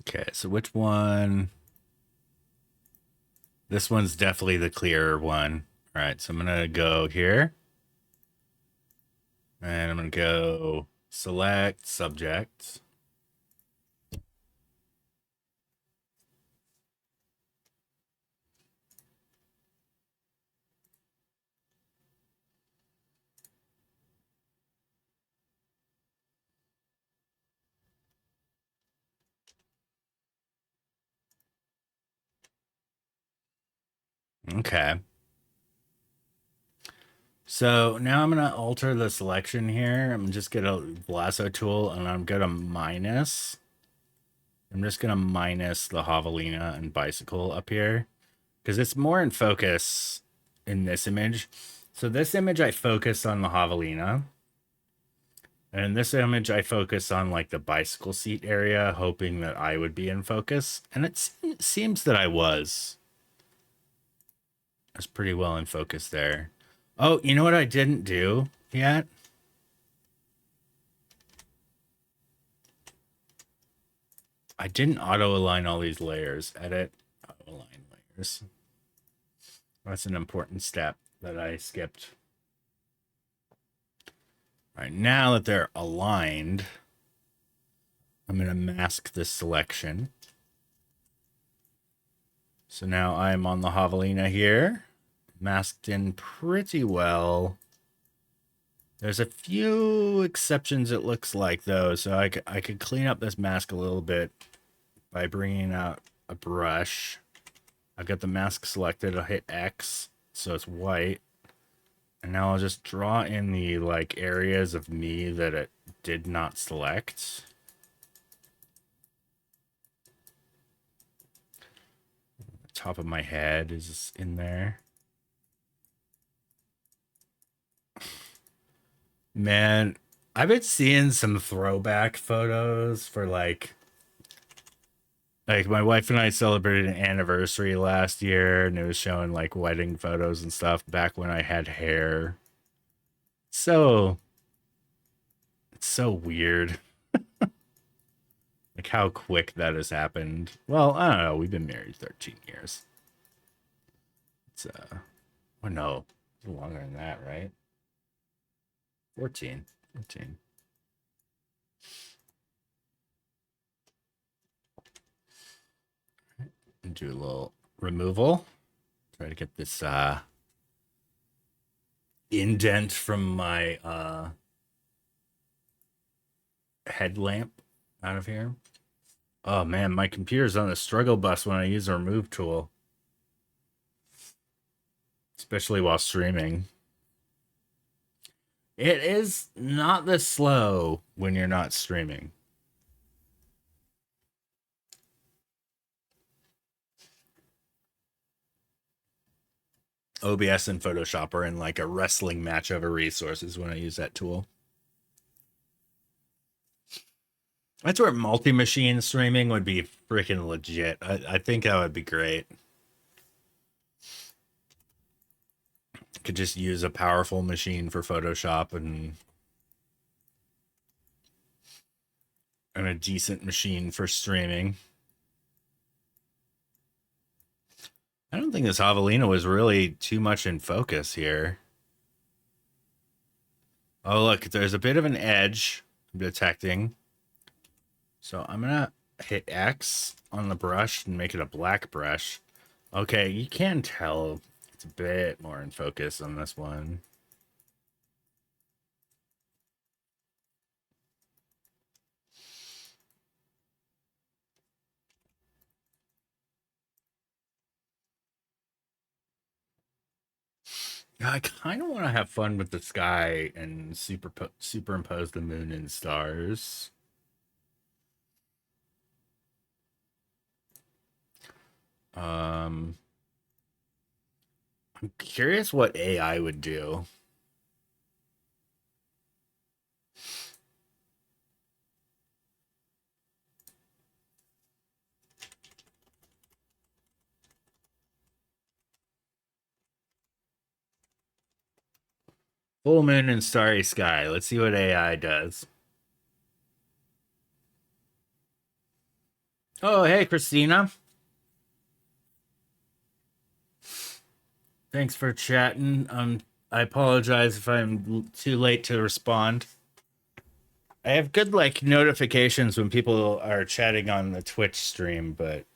Okay, so which one? This one's definitely the clearer one. All right, so I'm going to go here. And I'm going to go select subject. Okay. So now I'm going to alter the selection here. I'm just going to lasso tool and I'm going to minus. I'm just going to minus the javelina and bicycle up here because it's more in focus in this image. So this image, I focus on the javelina. And in this image, I focus on like the bicycle seat area, hoping that I would be in focus. And it seems that I was. I was pretty well in focus there. Oh, you know what I didn't do yet? I didn't auto-align all these layers. Edit, auto-align layers. That's an important step that I skipped. All right, now that they're aligned, I'm going to mask this selection. So now I'm on the javelina here, masked in pretty well. There's a few exceptions, it looks like, though, so I could clean up this mask a little bit by bringing out a brush. I've got the mask selected. I'll hit X, so it's white. And now I'll just draw in the like areas of me that it did not select. The top of my head is in there. Man, I've been seeing some throwback photos for like my wife and I celebrated an anniversary last year and it was showing like wedding photos and stuff back when I had hair. So it's so weird. Like how quick that has happened. Well, I don't know. We've been married 13 years. It's oh no, it's longer than that, right? 14. And do a little removal. Try to get this indent from my headlamp out of here. Oh man, my computer's on the struggle bus when I use the remove tool. Especially while streaming. It is not this slow when you're not streaming. OBS and Photoshop are in like a wrestling match over resources when I use that tool. That's where multi-machine streaming would be freaking legit. I think that would be great. Could just use a powerful machine for Photoshop and a decent machine for streaming. I don't think this javelina was really too much in focus here. Oh, look, there's a bit of an edge I'm detecting. So I'm going to hit X on the brush and make it a black brush. Okay, you can tell it's a bit more in focus on this one. I kind of want to have fun with the sky and superimpose the moon and stars. I'm curious what AI would do. Full moon and starry sky. Let's see what AI does. Oh, hey, Christina. Thanks for chatting. I apologize if I'm too late to respond. I have good like notifications when people are chatting on the Twitch stream, but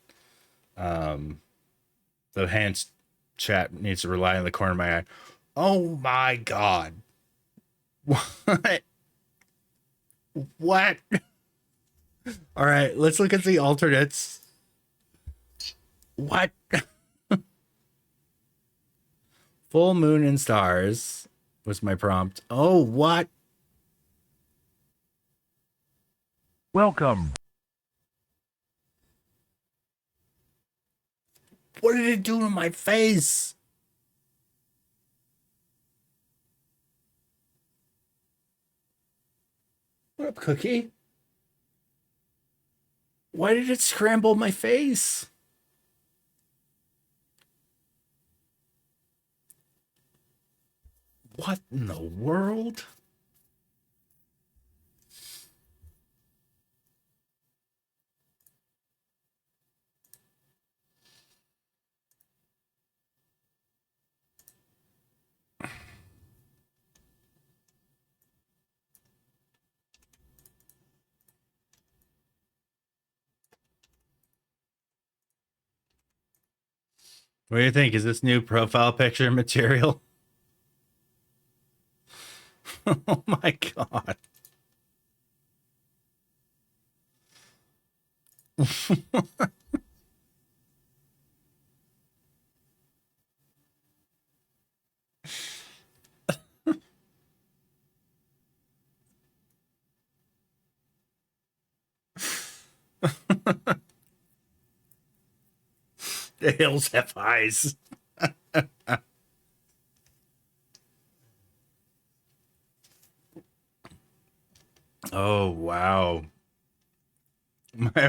the hands chat needs to rely on the corner of my eye. Oh my god. What? What? All right, let's look at the alternates. What? Full moon and stars was my prompt. Oh, what? Welcome. What did it do to my face? What up, Cookie? Why did it scramble my face? What in the world? What do you think? Is this new profile picture material? Oh my god. The hills have eyes. Oh wow.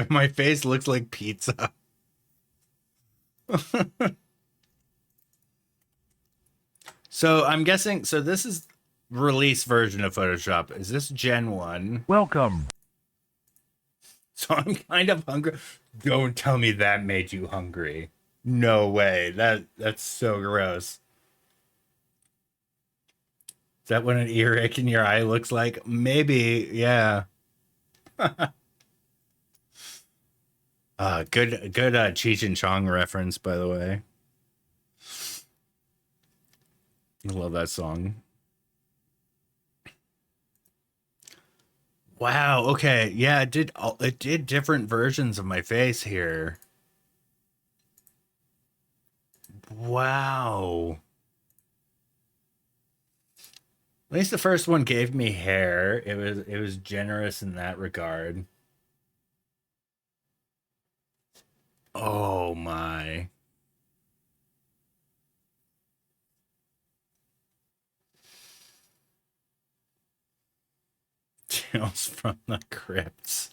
My face looks like pizza. So I'm guessing, so this is release version of Photoshop. Is this Gen 1? Welcome. So I'm kind of hungry. Don't tell me that made you hungry. No way. That's so gross. Is that what an earache in your eye looks like? Maybe, yeah. Good Cheech and Chong reference, by the way. I love that song. Wow. Okay. Yeah, it did different versions of my face here. Wow. At least the first one gave me hair. It was generous in that regard. Oh my. Tales from the Crypts.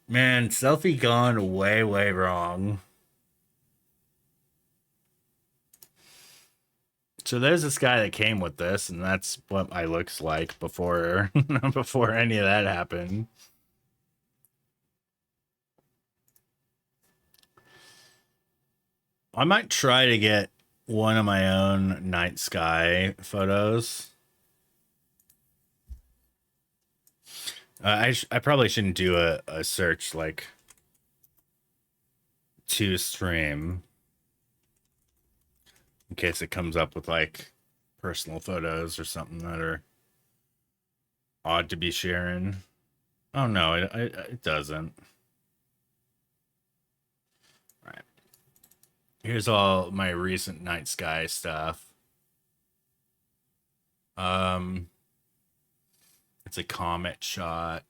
Man, selfie gone way, way wrong. So there's this guy that came with this, and that's what my looks like before before any of that happened. I might try to get one of my own night sky photos. I probably shouldn't do a search like to stream in case it comes up with like personal photos or something that are odd to be sharing. Oh no, it doesn't. All right. Here's all my recent night sky stuff. Um, it's a comet shot.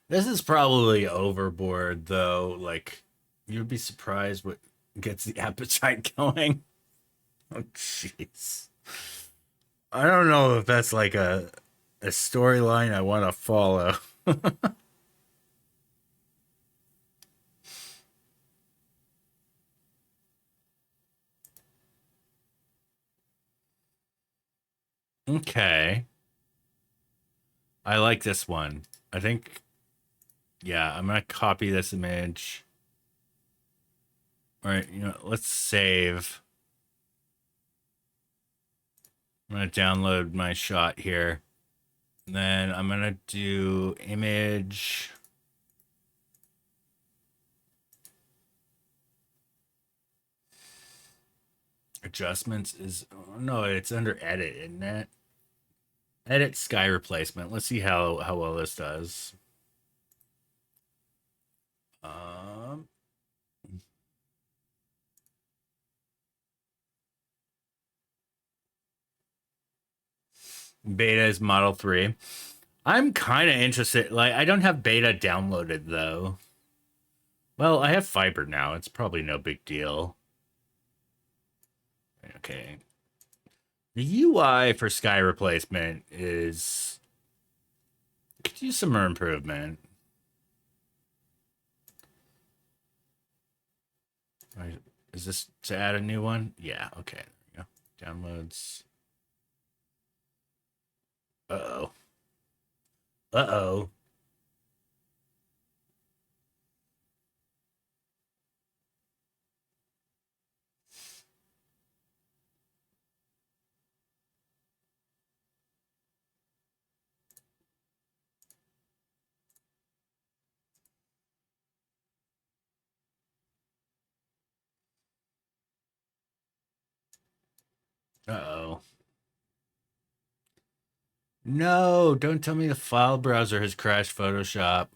This is probably overboard though. Like, you'd be surprised what gets the appetite going. Oh, jeez. I don't know if that's like a storyline I want to follow. Okay. I like this one. I think, yeah, I'm gonna copy this image. All right, let's save. I'm gonna download my shot here. And then I'm gonna do image. Adjustments is, oh, no, it's under edit, isn't it? Edit sky replacement. Let's see how well this does. Um, Beta is Model 3. I'm kind of interested. Like, I don't have beta downloaded though. Well, I have fiber now. It's probably no big deal. Okay. The UI for sky replacement could use some more improvement. Right. Is this to add a new one? Yeah, okay. There we go. Downloads. Uh-oh. Uh-oh. Uh-oh. No, don't tell me the file browser has crashed Photoshop.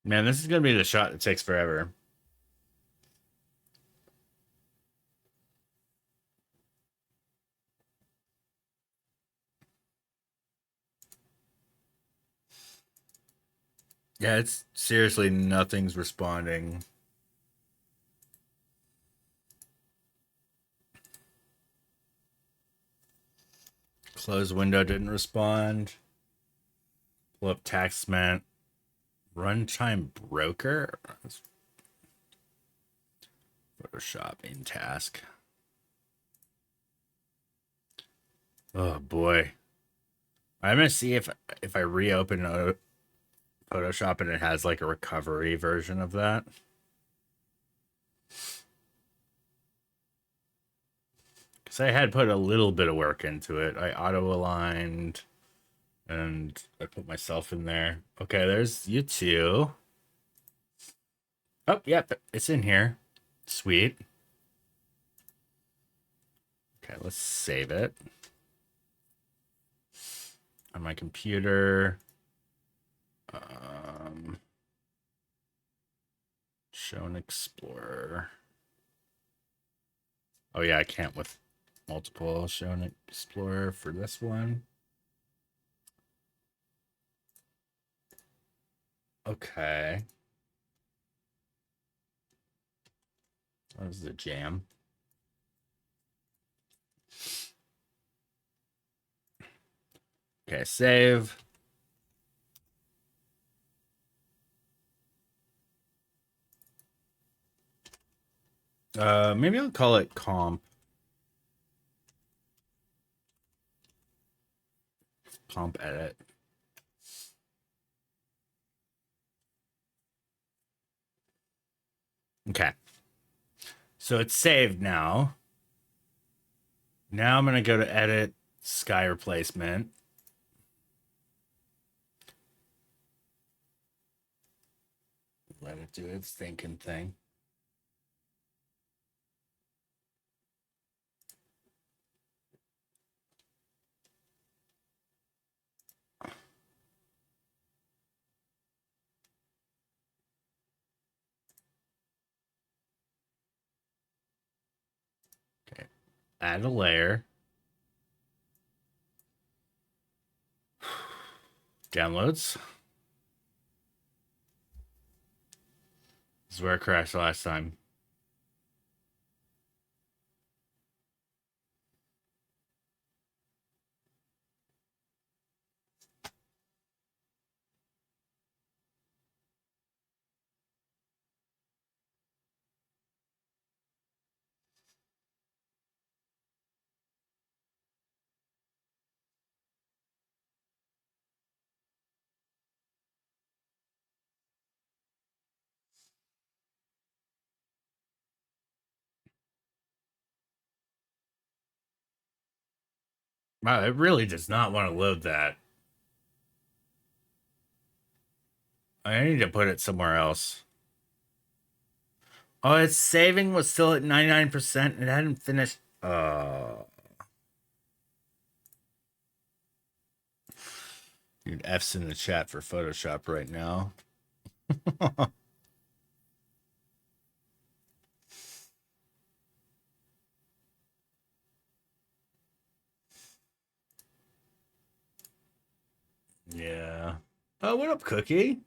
Man, this is going to be the shot that takes forever. Yeah, it's seriously nothing's responding. Close window didn't respond. Pull up Taxman. Runtime broker? Photoshop in task. Oh boy. I'm gonna see if I reopen Photoshop, and it has like a recovery version of that. Because I had put a little bit of work into it. I auto-aligned, and I put myself in there. Okay, there's you two. Oh, yep, it's in here. Sweet. Okay, let's save it. On my computer. Show and Explorer. Oh yeah, I can't with multiple. Show and Explorer for this one. Okay. That was the jam. Okay, save. Maybe I'll call it comp. Comp edit. Okay. So it's saved now. Now I'm going to go to edit sky replacement. Let it do its thinking thing. Okay. Add a layer. Downloads. This is where it crashed last time. Wow, it really does not want to load that. I need to put it somewhere else. Oh, its saving was still at 99%. It hadn't finished. Dude, F's in the chat for Photoshop right now. Yeah. Oh, what up, Cookie?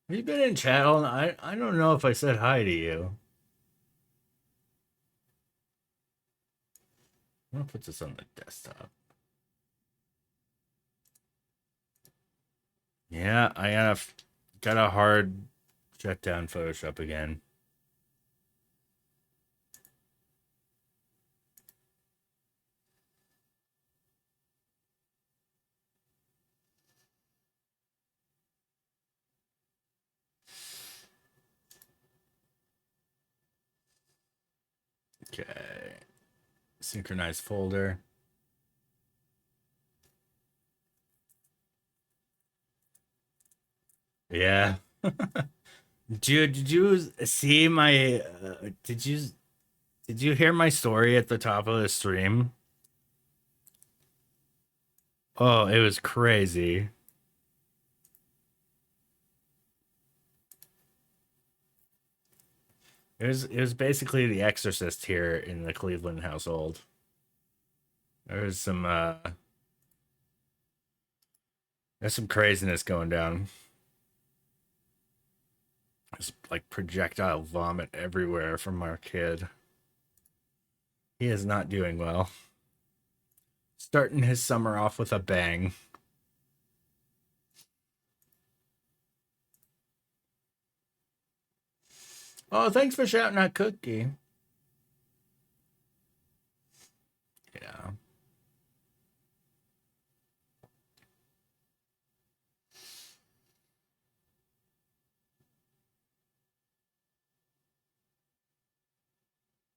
Have you been in chat all night? I don't know if I said hi to you. I'm gonna put this on the desktop. Yeah, I got a hard shut down Photoshop again. Okay. Synchronize folder. Yeah. Dude, did you see my did you hear my story at the top of the stream? Oh, it was crazy. It was basically The Exorcist here in the Cleveland household. There's some craziness going down. There's like projectile vomit everywhere from our kid. He is not doing well. Starting his summer off with a bang. Oh, thanks for shouting out Cookie. Yeah.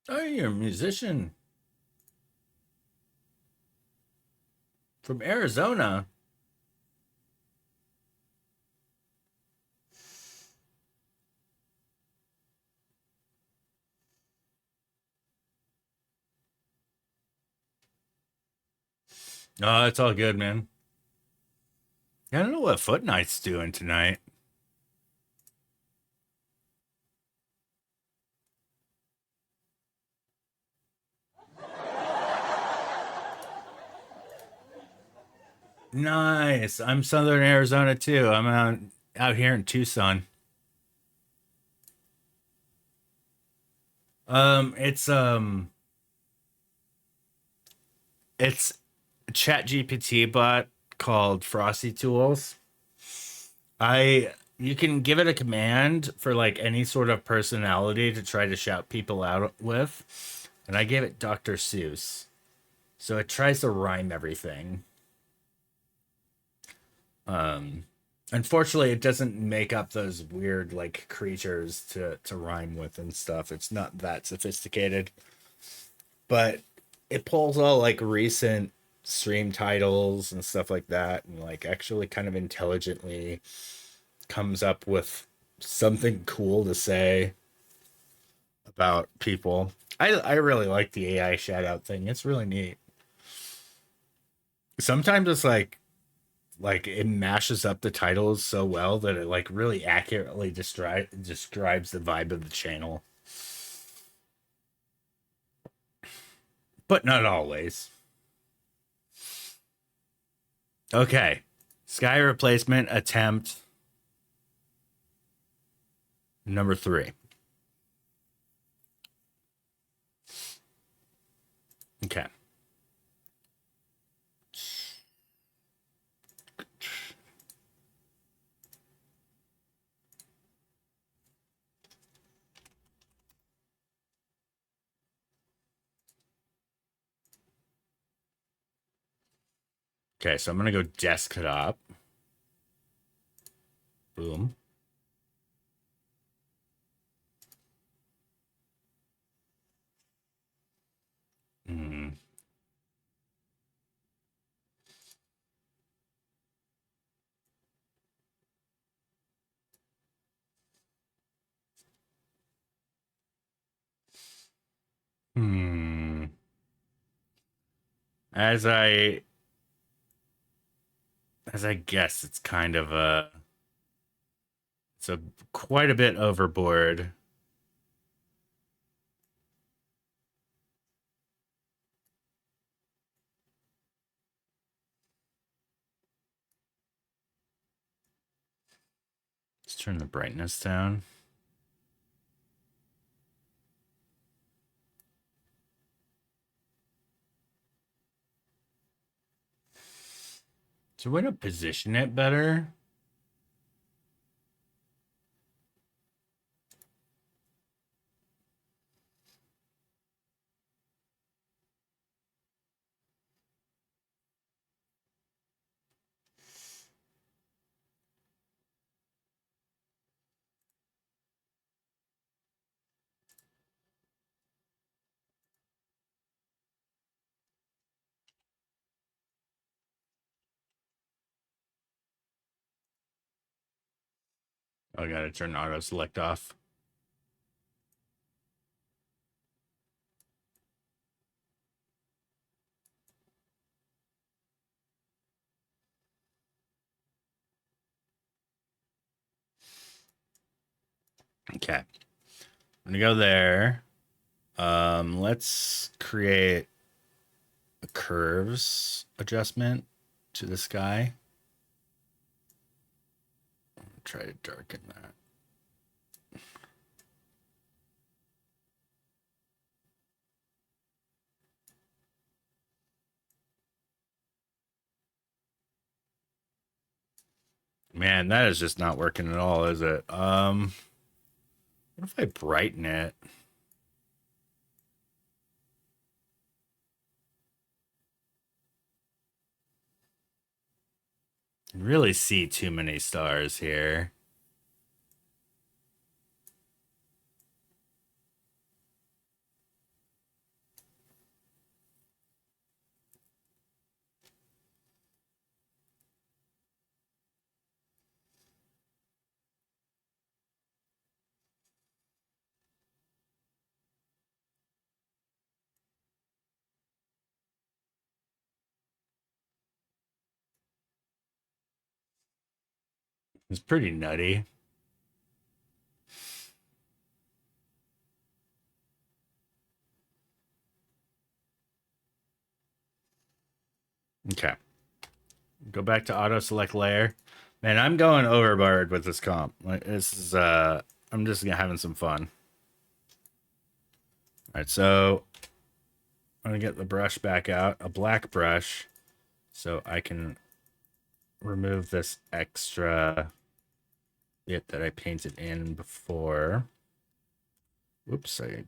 Oh, you're a musician from Arizona. Oh, it's all good, man. I don't know what Foot Knight's doing tonight. Nice. I'm Southern Arizona too. I'm out here in Tucson. It's a chat GPT bot called Frosty Tools. I You can give it a command for like any sort of personality to try to shout people out with. And I gave it Dr. Seuss. So it tries to rhyme everything. Um Unfortunately it doesn't make up those weird like creatures to rhyme with and stuff. It's not that sophisticated. But it pulls all like recent stream titles and stuff like that and like actually kind of intelligently comes up with something cool to say about people. I really like the AI shout out thing. It's really neat. Sometimes it's like it mashes up the titles so well that it like really accurately describes the vibe of the channel. But not always. Okay. Sky replacement attempt number 3. Okay. Okay, so I'm gonna go desktop. Boom. Hmm. Hmm. As I as I guess it's kind of it's a quite a bit overboard. Let's turn the brightness down. Is there a way to position it better? Oh, I gotta turn auto select off. Okay. I'm gonna go there. Let's create a curves adjustment to the sky. Try to darken that. Man, that is just not working at all, is it? What if I brighten it? I really see too many stars here. It's pretty nutty. Okay. Go back to auto select layer. Man, I'm going overboard with this comp. Like, this is I'm just having some fun. All right, so I'm gonna get the brush back out, a black brush, so I can remove this extra bit that I painted in before. Whoops, let's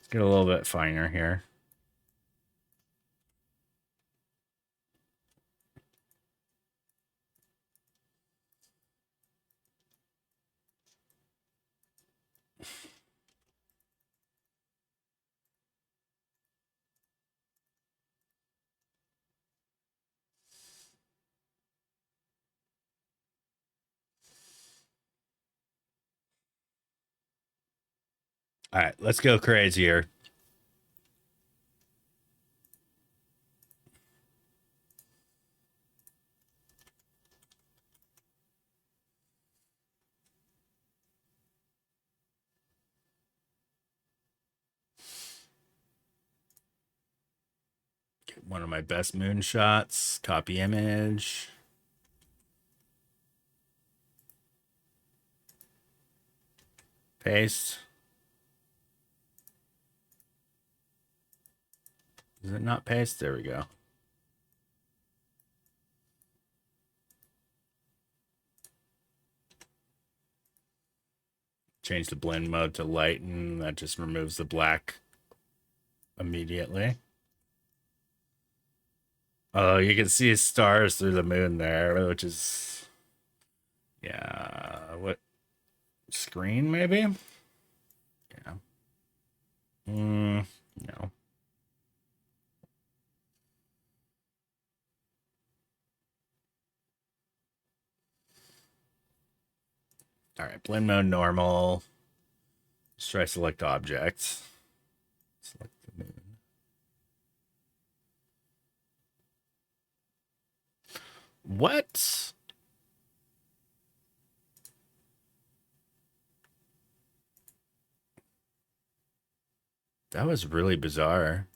get a little bit finer here. All right, let's go crazier. Get one of my best moon shots, copy image. Paste. Does it not paste? There we go. Change the blend mode to lighten. That just removes the black immediately. Oh, you can see stars through the moon there, which is, yeah, what, screen maybe? Yeah. No. All right, blend mode normal. Let's try select objects. Select the moon. What? That was really bizarre.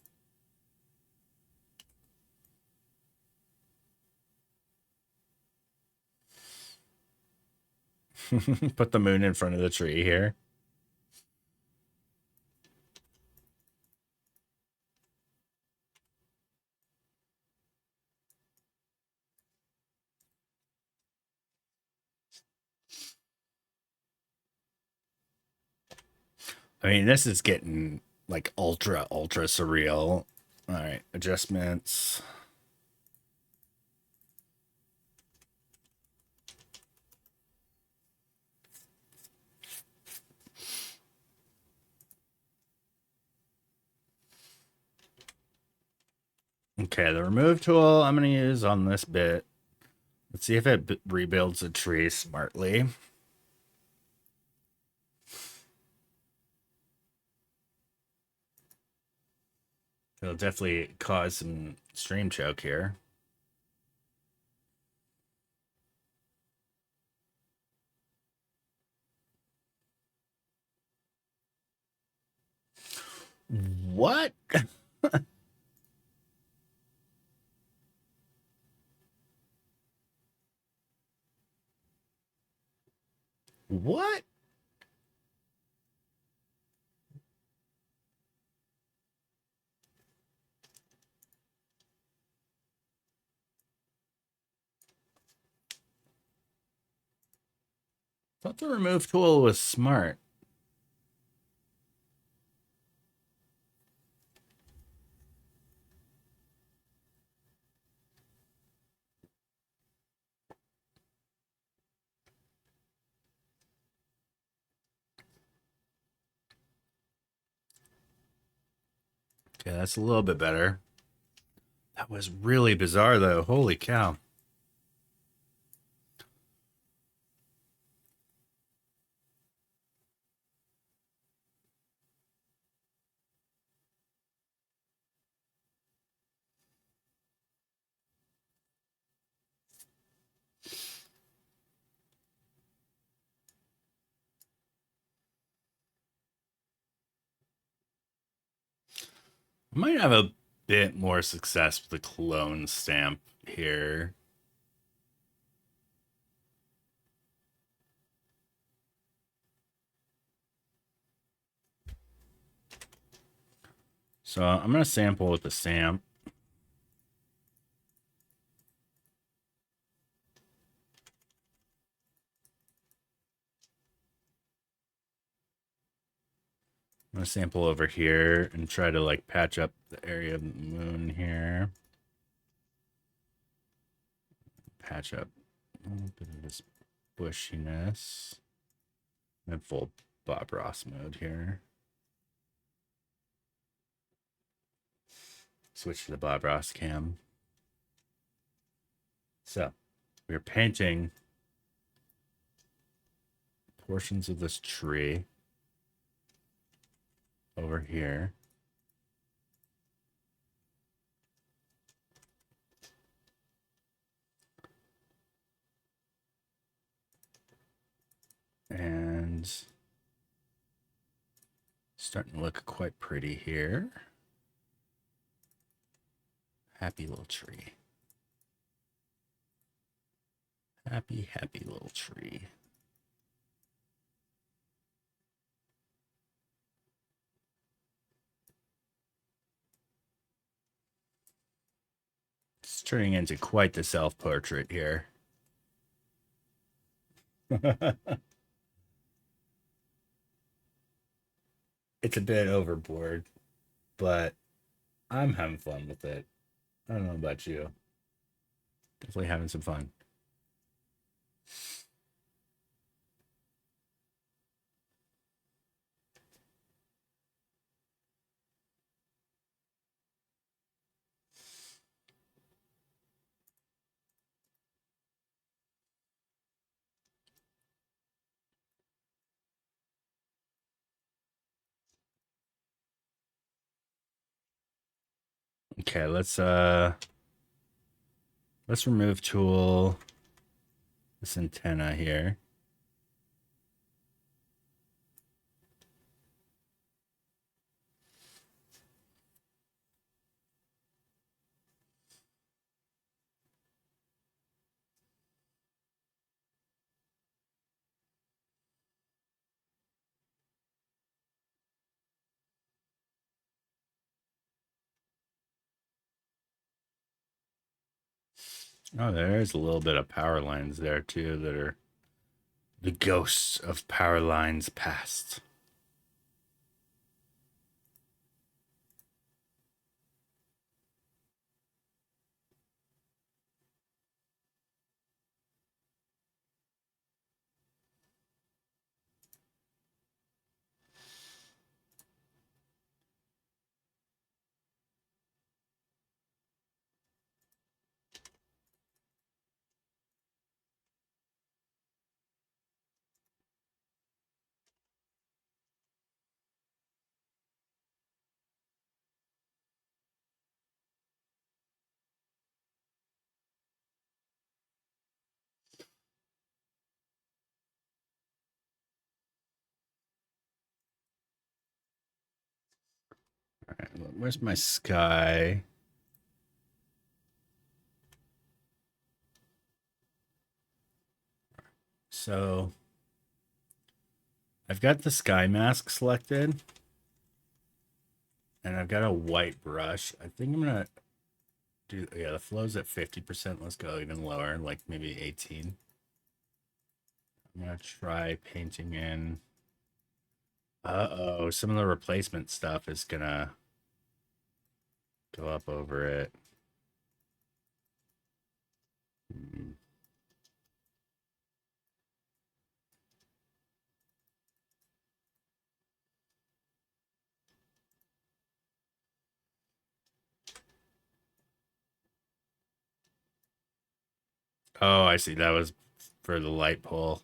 Put the moon in front of the tree here. I mean, this is getting like ultra surreal. All right, adjustments. Okay, the remove tool I'm going to use on this bit. Let's see if it rebuilds the tree smartly. It'll definitely cause some stream choke here. What? What? Thought the remove tool was smart. Okay, that's a little bit better. That was really bizarre, though. Holy cow. I might have a bit more success with the clone stamp here. So I'm going to sample with the stamp. I'm going to sample over here and try to like patch up the area of the moon here. Patch up a little bit of this bushiness. I'm in full Bob Ross mode here. Switch to the Bob Ross cam. So we're painting portions of this tree over here. And starting to look quite pretty here. Happy little tree. Happy, happy little tree. It's turning into quite the self-portrait here. It's a bit overboard, but I'm having fun with it. I don't know about you. Definitely having some fun. Okay, let's remove tool this antenna here. Oh, there's a little bit of power lines there too that are the ghosts of power lines past. All right, where's my sky? So I've got the sky mask selected and I've got a white brush. I think I'm gonna do, yeah, the flow's at 50%. Let's go even lower, like maybe 18. I'm gonna try painting in. Uh-oh, some of the replacement stuff is gonna go up over it. Hmm. Oh, I see. That was for the light pole.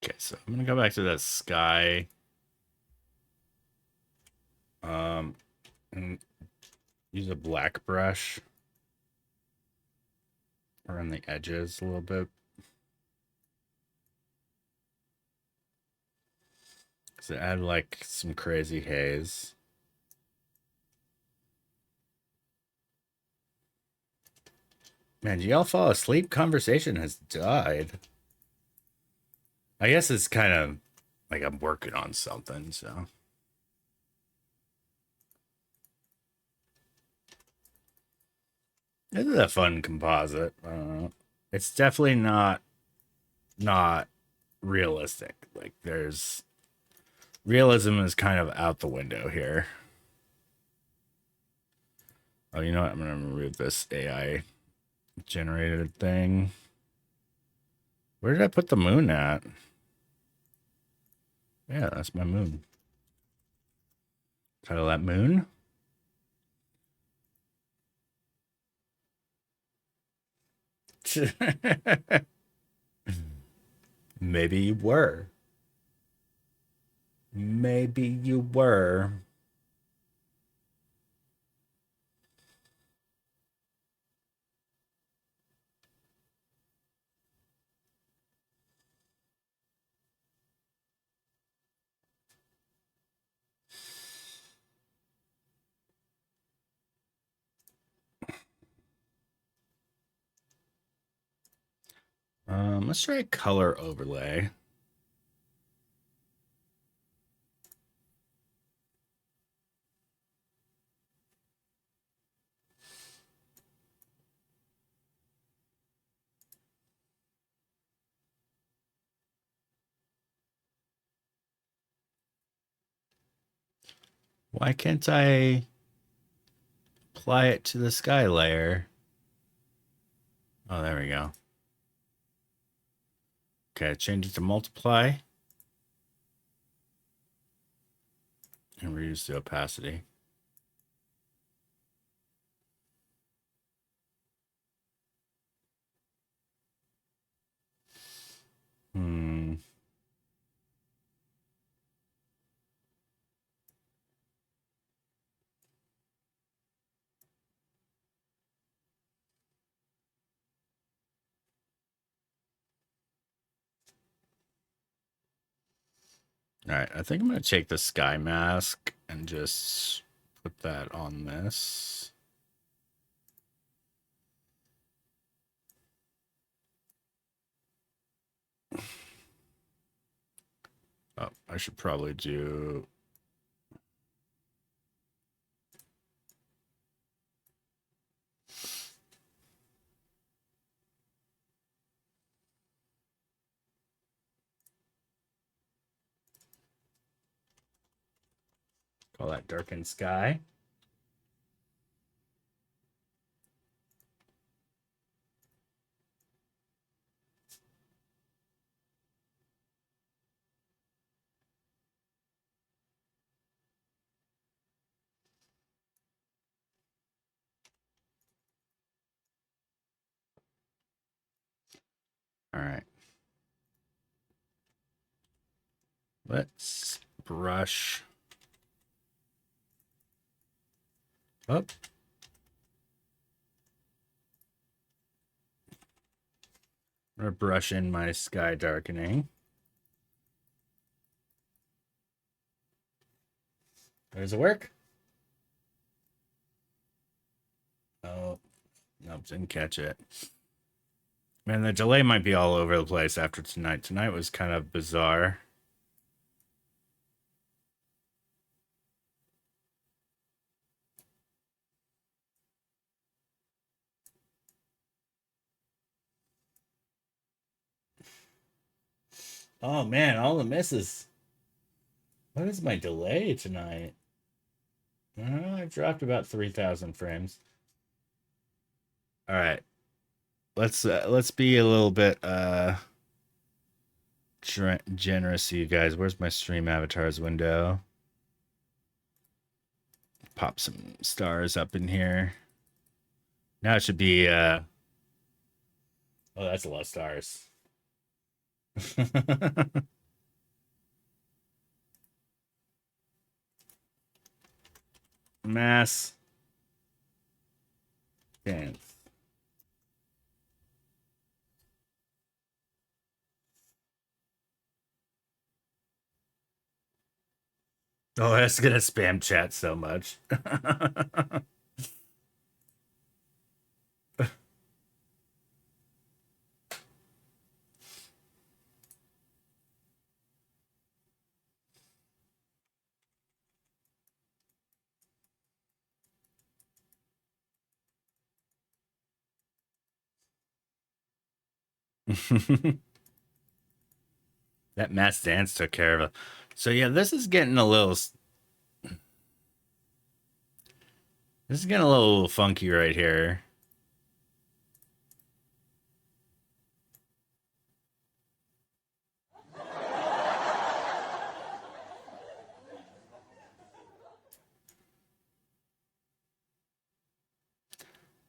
Okay, so I'm gonna go back to that sky. And use a black brush around the edges a little bit. So add like some crazy haze. Man, did y'all fall asleep? Conversation has died. I guess it's kind of like I'm working on something, so. This is a fun composite. I don't know. It's definitely not realistic. Like there's realism is kind of out the window here. Oh, you know what? I'm gonna remove this AI generated thing. Where did I put the moon at? Yeah, that's my moon. Title that moon. Maybe you were. Maybe you were. Let's try color overlay. Why can't I apply it to the sky layer? Oh, there we go. Okay, change it to multiply. And reduce the opacity. All right, I think I'm going to take the sky mask and just put that on this. Oh, I should probably do... Call that darkened sky. All right. Let's brush up. I'm going to brush in my sky darkening. Does it work? Oh, nope, didn't catch it. Man, the delay might be all over the place after tonight. Tonight was kind of bizarre. Oh man, all the misses. What is my delay tonight? I've dropped about 3,000 frames. All right. Let's be a little bit generous to you guys. Where's my stream avatars window? Pop some stars up in here. Now it should be oh, that's a lot of stars. Mass dance. Oh, that's gonna spam chat so much. That mass dance took care of it. So yeah, this is getting a little. This is getting a little funky right here.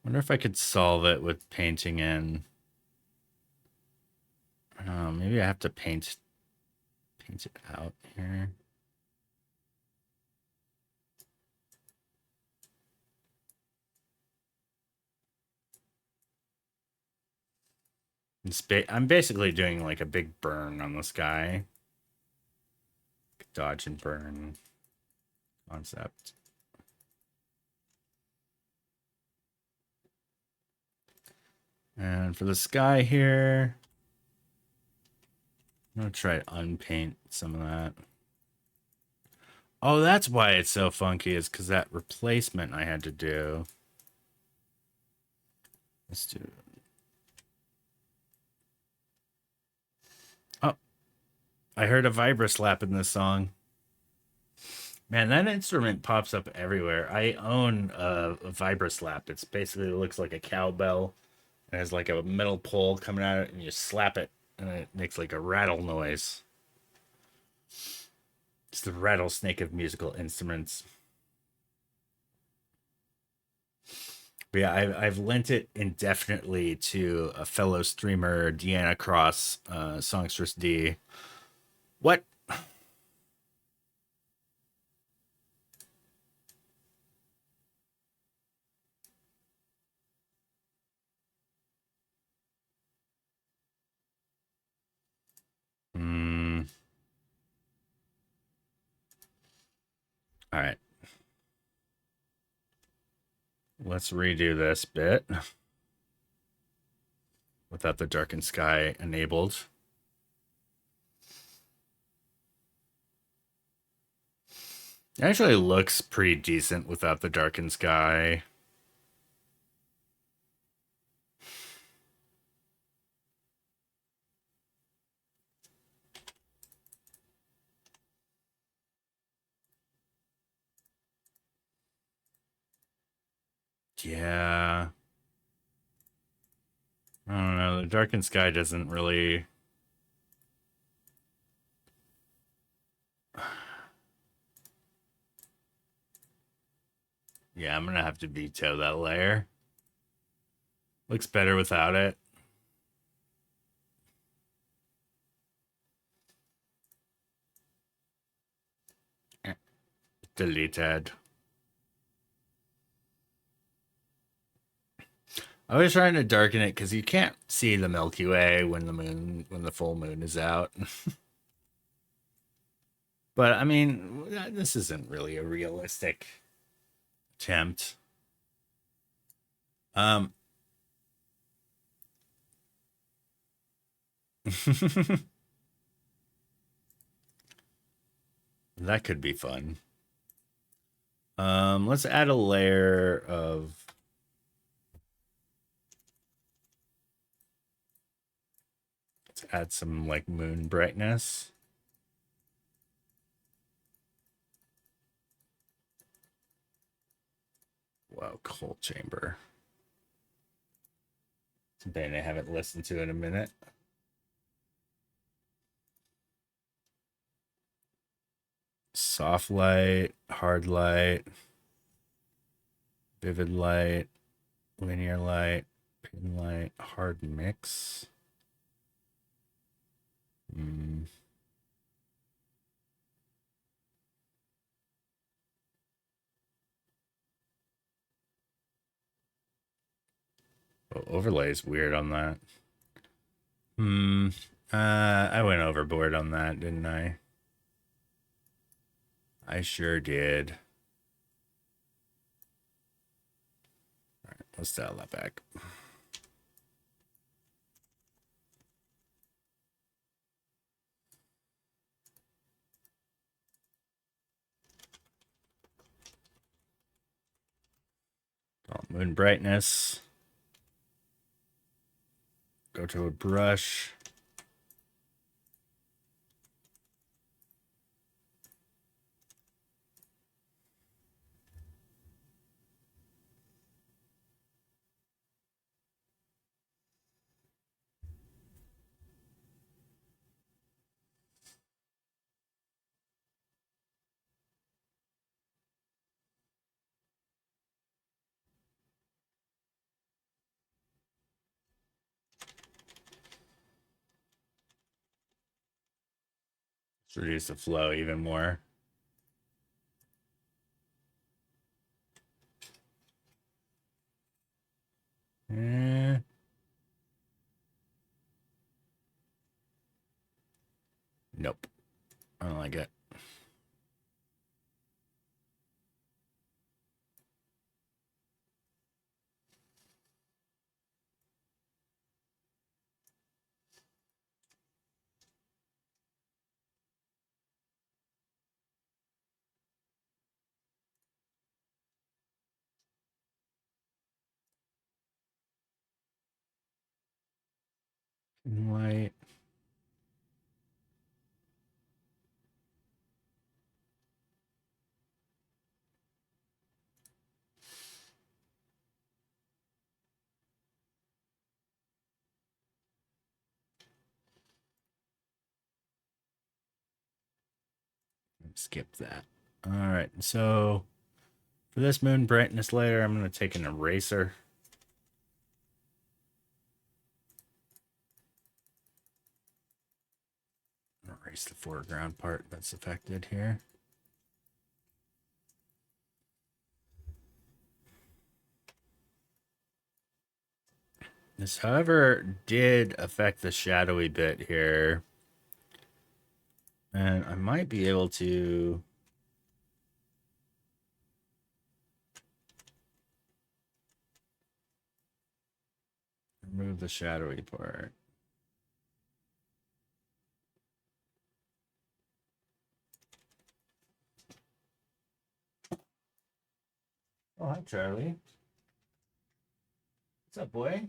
Wonder if I could solve it with painting in. Maybe I have to paint it out here. I'm basically doing like a big burn on this guy. Dodge and burn concept. And for the sky here, I'm gonna try to unpaint some of that. Oh, that's why it's so funky, is because that replacement I had to do. Let's do. Oh, I heard a vibra slap in this song. Man, that instrument pops up everywhere. I own a vibra slap. It's basically, it looks like a cowbell. It has like a metal pole coming out of it, and you slap it, and it makes like a rattle noise. It's the rattlesnake of musical instruments. But yeah, I've lent it indefinitely to a fellow streamer, Deanna Cross, Songstress D. What? All right. Let's redo this bit without the darkened sky enabled. It actually looks pretty decent without the darkened sky. Yeah. I don't know. The darkened sky doesn't really. Yeah, I'm gonna have to veto that layer. Looks better without it. Deleted. I was trying to darken it because you can't see the Milky Way when the full moon is out. But I mean, this isn't really a realistic attempt. That could be fun. Let's add a layer of. Let's add some like moon brightness. Wow, cold chamber. It's a band I haven't listened to in a minute. Soft light, hard light, vivid light, linear light, pin light, hard mix. overlay is weird on that. I went overboard on that, didn't I? I sure did. All right, let's dial that back. Moon brightness. Go to a brush. Let's reduce the flow even more. Eh. Nope. I don't like it. Light. Skip that. All right, so for this moon brightness layer, I'm going to take an eraser. Erase the foreground part that's affected here. This, however, did affect the shadowy bit here. And I might be able to remove the shadowy part. Oh, hi, Charlie. What's up, boy?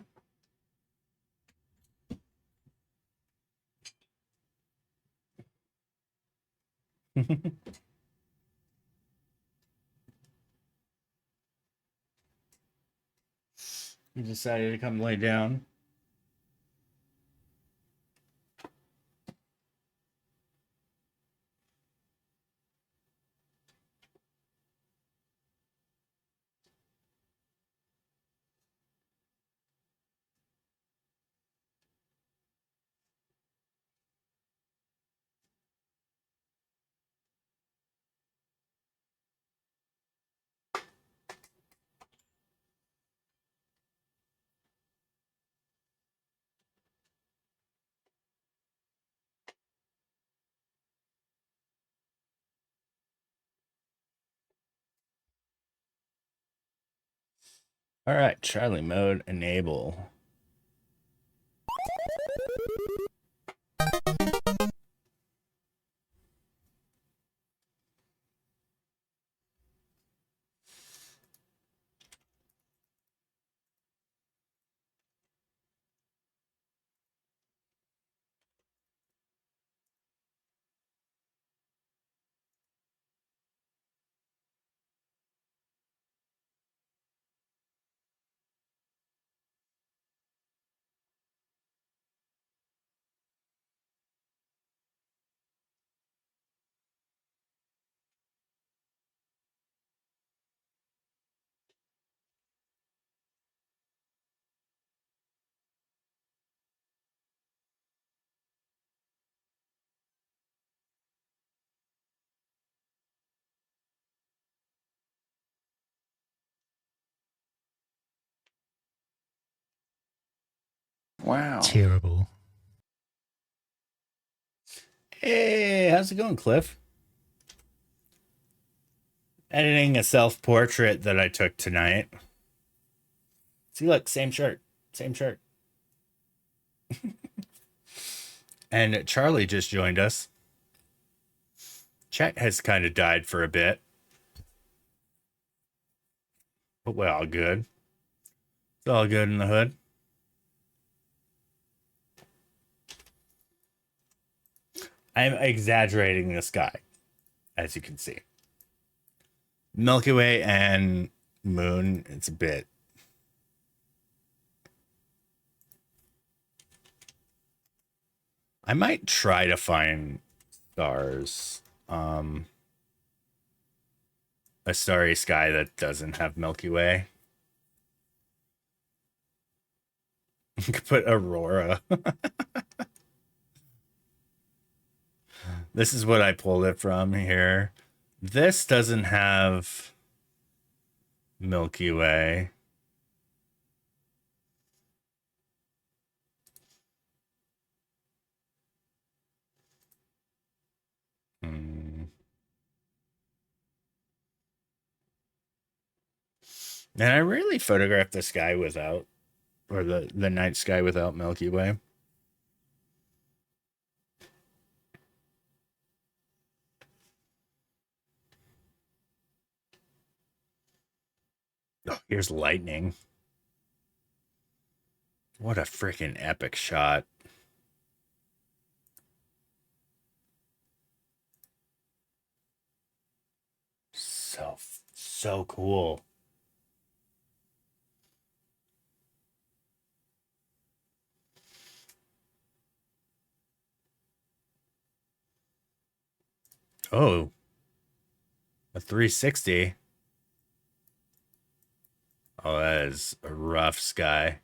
You decided to come lay down. All right, Charlie mode enable. Wow. Terrible. Hey, how's it going, Cliff? Editing a self-portrait that I took tonight. See, look, same shirt. Same shirt. And Charlie just joined us. Chet has kind of died for a bit. But we're all good. It's all good in the hood. I'm exaggerating the sky, as you can see. Milky Way and Moon, it's a bit. I might try to find stars. A starry sky that doesn't have Milky Way. You could put Aurora. This is what I pulled it from here. This doesn't have Milky Way. And I rarely photograph the sky without, or the night sky without Milky Way. Oh, here's lightning. What a freaking epic shot. So cool. Oh, a 360. Oh, that is a rough sky.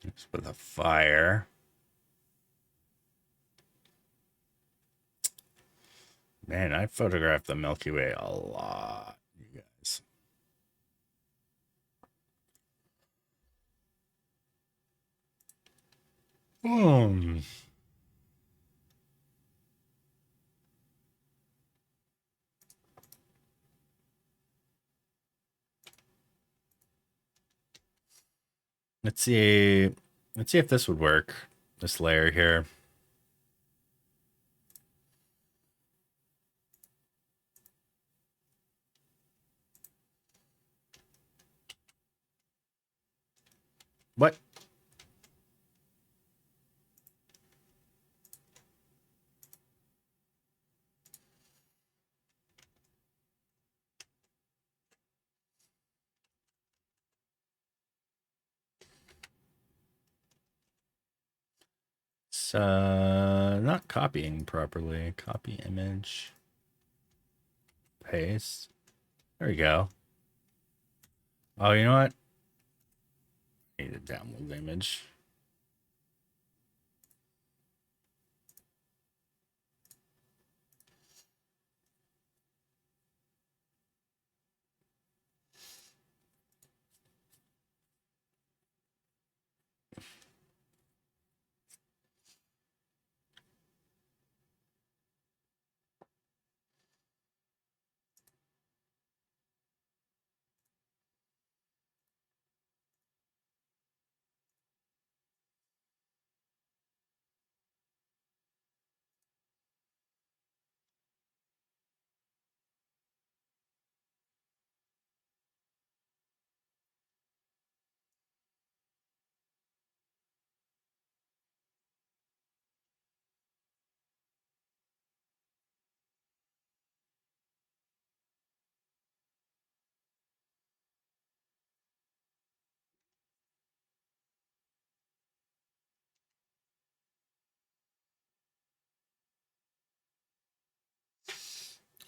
It's with a fire. Man, I photographed the Milky Way a lot, you guys. Boom. Let's see. Let's see if this would work. This layer here. What? It's not copying properly. Copy image. Paste. There we go. Oh, you know what? I need to download the image.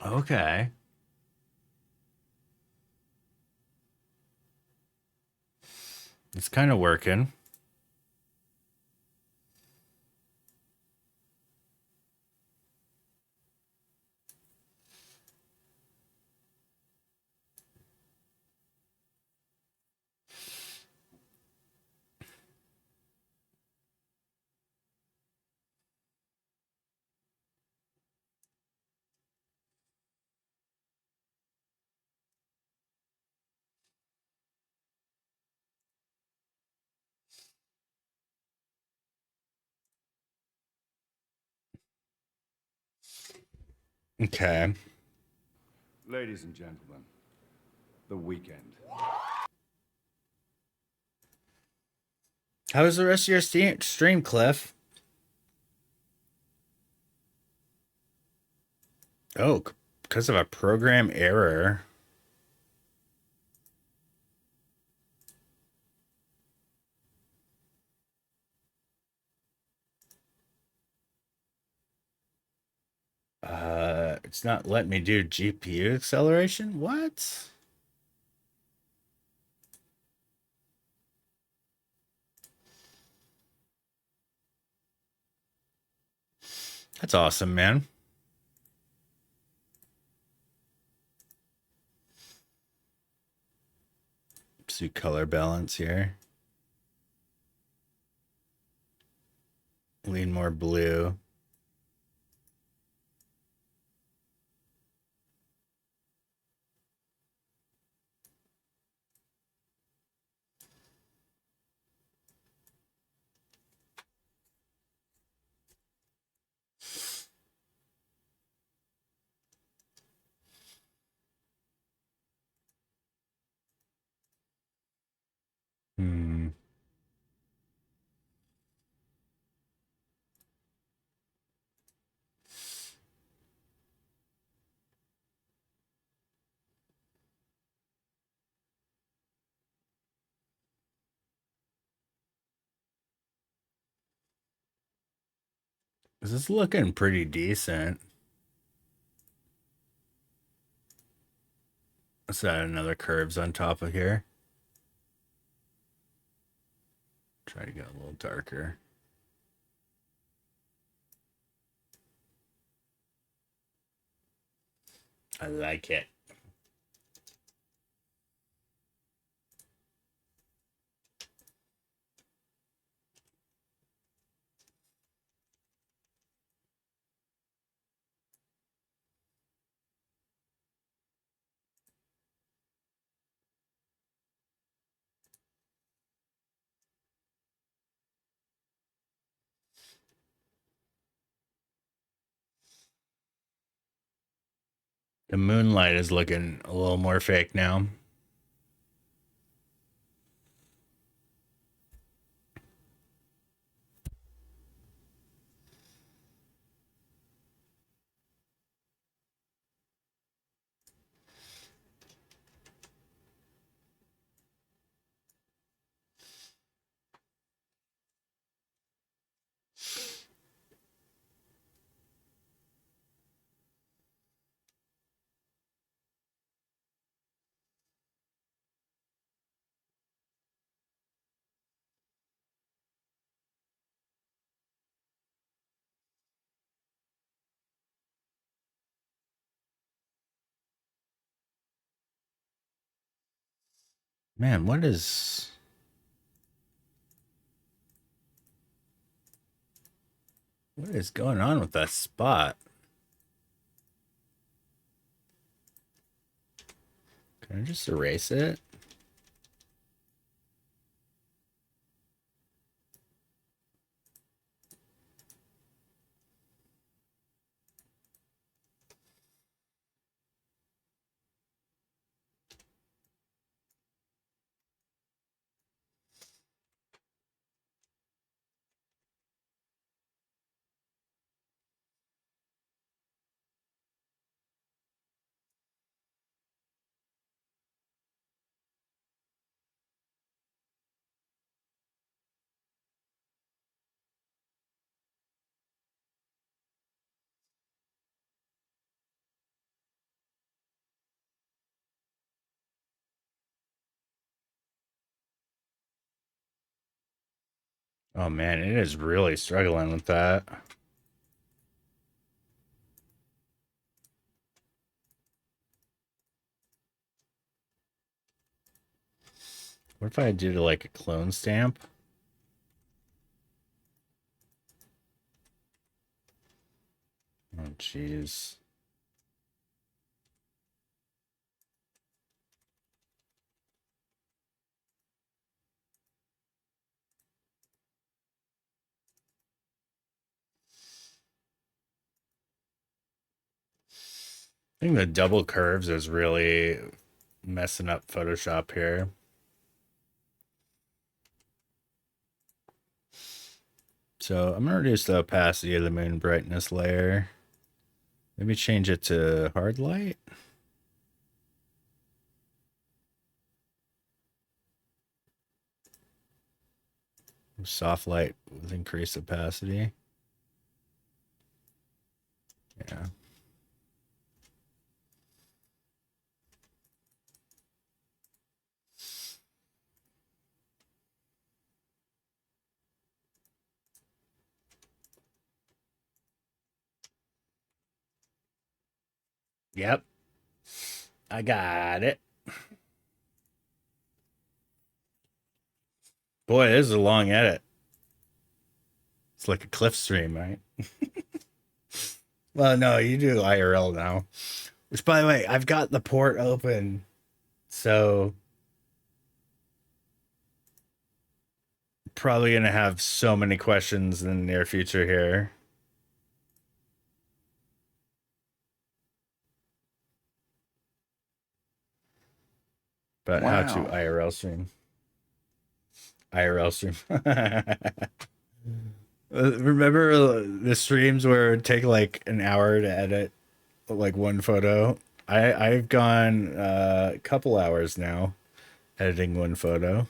Okay. It's kind of working. Okay. Ladies and gentlemen, the weekend. How was the rest of your stream, Cliff? Oh, because of a program error. It's not letting me do GPU acceleration? What? That's awesome, man. See color balance here. Lean more blue. Hmm. This is looking pretty decent. Let's add another curves on top of here. Try to get a little darker. I like it. The moonlight is looking a little more fake now. Man, what is going on with that spot? Can I just erase it? Oh man, it is really struggling with that. What if I did like a clone stamp? Oh jeez. I think the double curves is really messing up Photoshop here. So I'm gonna reduce the opacity of the moon brightness layer. Maybe change it to hard light. Soft light with increased opacity. Yeah. Yep. I got it. Boy, this is a long edit. It's like a cliff stream, right? Well, no, you do IRL now. Which, by the way, I've got the port open. So probably going to have so many questions in the near future here. But how to IRL stream. IRL stream. Remember the streams where it'd take like an hour to edit like one photo? I've gone a couple hours now editing one photo.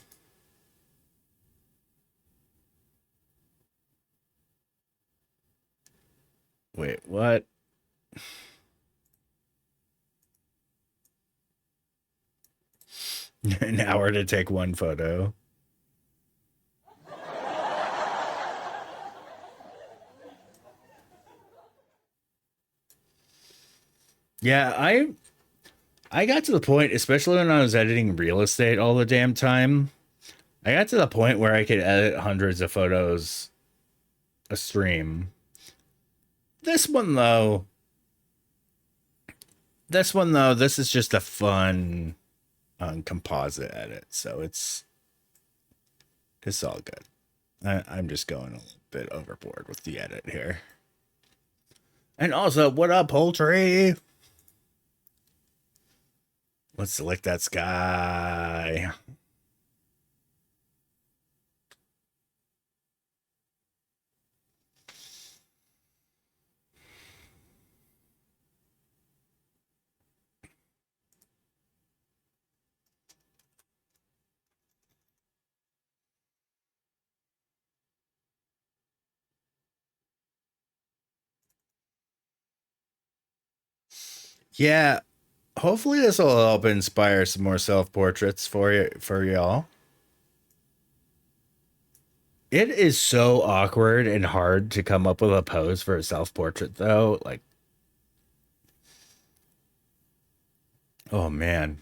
Wait, what? An hour to take one photo. Yeah, I got to the point, especially when I was editing real estate all the damn time. I got to the point where I could edit hundreds of photos a stream. This one though, this is just a fun composite edit, so it's all good. I'm just going a little bit overboard with the edit here. And also, what up, poultry? Let's select that sky. Yeah, hopefully this will help inspire some more self-portraits for y'all. It is so awkward and hard to come up with a pose for a self-portrait though. Like, oh man.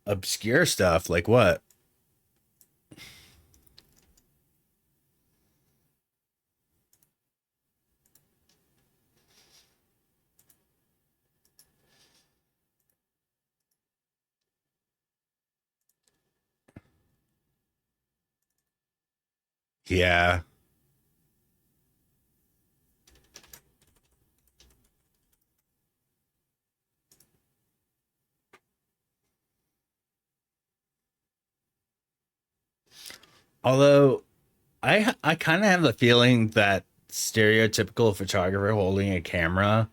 Obscure stuff like what? Yeah. Although I kind of have the feeling that stereotypical photographer holding a camera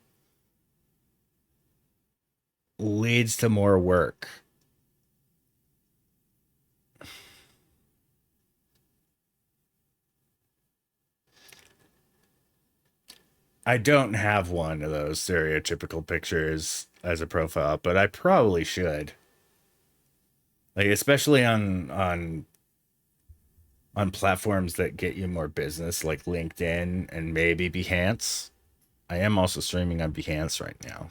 leads to more work. I don't have one of those stereotypical pictures as a profile, but I probably should. Like especially on platforms that get you more business like LinkedIn and maybe Behance. I am also streaming on Behance right now.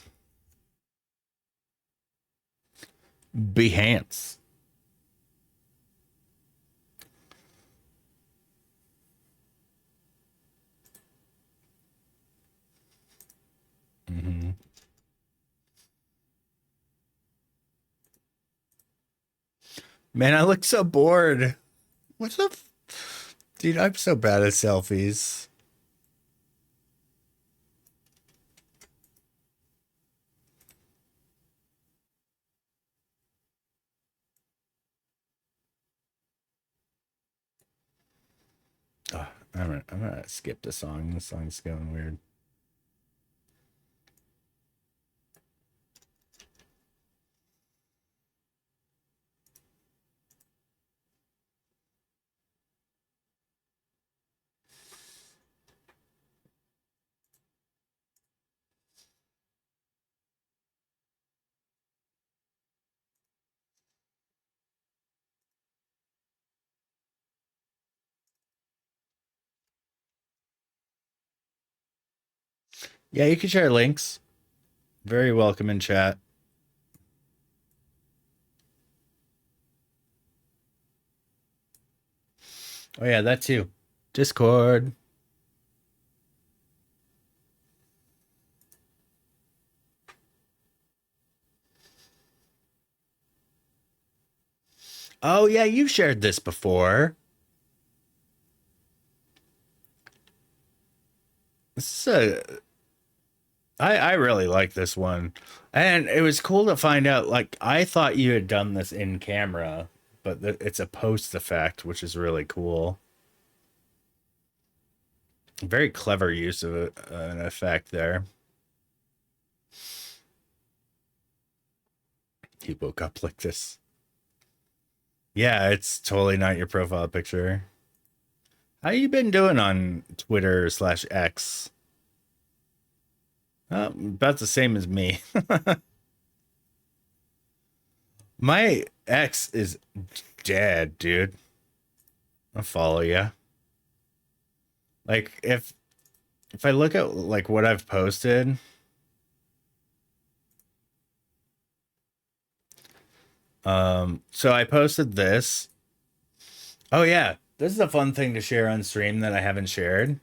Behance. Mm-hmm. Man, I look so bored. What the dude, I'm so bad at selfies. Oh, I'm gonna skip the song. The song's going weird. Yeah, you can share links. Very welcome in chat. Oh yeah, that too. Discord. Oh yeah, you shared this before. This is I really like this one. And it was cool to find out, like, I thought you had done this in camera, but it's a post effect, which is really cool. Very clever use of an effect there. He woke up like this. Yeah, it's totally not your profile picture. How you been doing on Twitter/X? About the same as me. My ex is dead, dude. I'll follow you. Like if I look at like what I've posted, so I posted this. Oh yeah, this is a fun thing to share on stream that I haven't shared.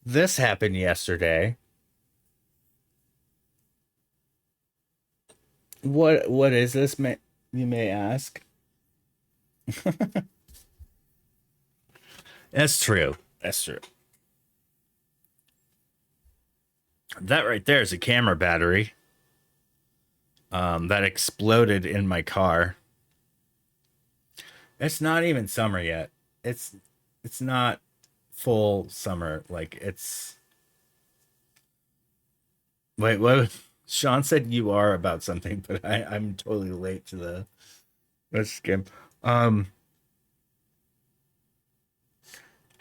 This happened yesterday. What is this, you may ask? That's true. That's true. That right there is a camera battery that exploded in my car. It's not even summer yet. It's not full summer. Like it's wait, what Sean said you are about something, but I'm totally late to the let's game. Um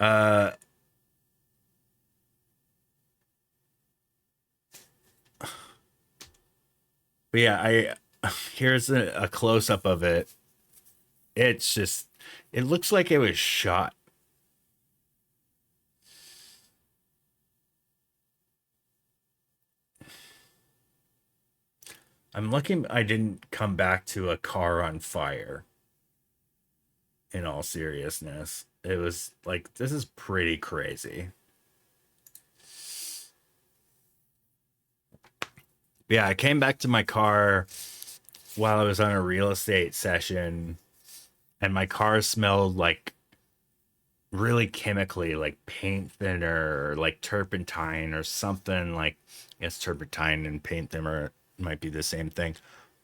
uh but yeah, I here's a close up of it. It's just it looks like it was shot. I'm lucky I didn't come back to a car on fire. In all seriousness, it was like this is pretty crazy. Yeah, I came back to my car while I was on a real estate session, and my car smelled like really chemically, like paint thinner or like turpentine or something. Like, I guess turpentine and paint thinner might be the same thing,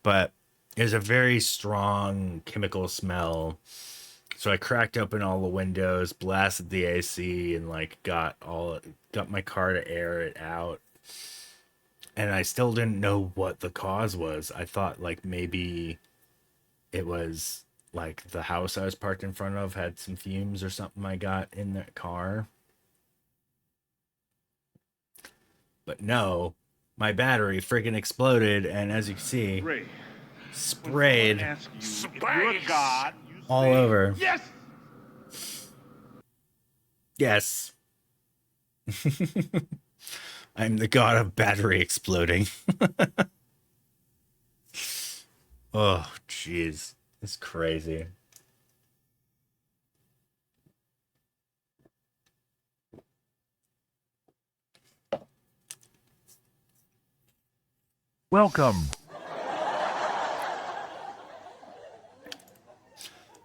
but it was a very strong chemical smell. So I cracked open all the windows, blasted the AC, and like got my car to air it out. And I still didn't know what the cause was. I thought like maybe it was like the house I was parked in front of had some fumes or something I got in that car. But no, my battery freaking exploded, and as you can see, Ray, when sprayed someone asks you if you're a god, you all say, over. yes! Yes. I'm the god of battery exploding. Oh, jeez. It's crazy. Welcome.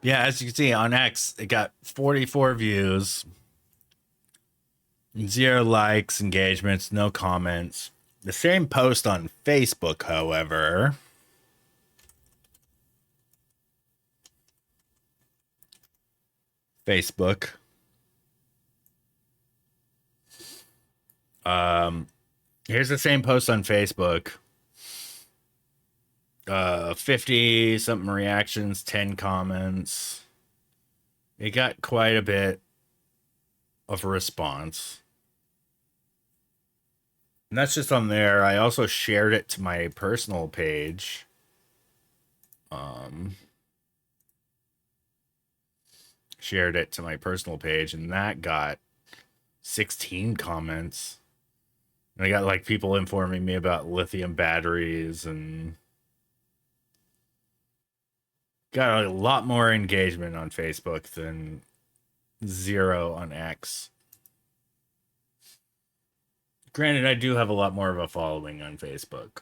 Yeah, as you can see on X, it got 44 views, 0 likes, engagements, no comments. The same post on Facebook, however, Facebook. Here's the same post on Facebook. 50 something reactions, 10 comments. It got quite a bit of a response. And that's just on there. I also shared it to my personal page. Shared it to my personal page, and that got 16 comments. And I got like people informing me about lithium batteries and got a lot more engagement on Facebook than 0 on X. Granted, I do have a lot more of a following on Facebook.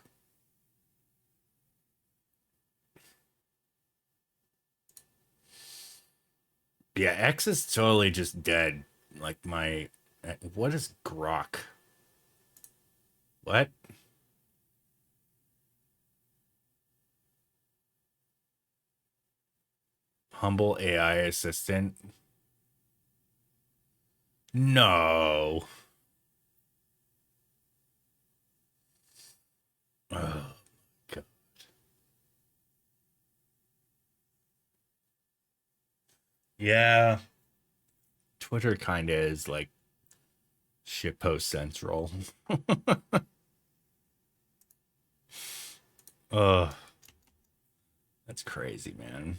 Yeah, X is totally just dead. Like my... What is Grok? What? Humble AI assistant? No. Oh, God. Yeah. Twitter kind of is like shitpost central. Ugh. That's crazy, man.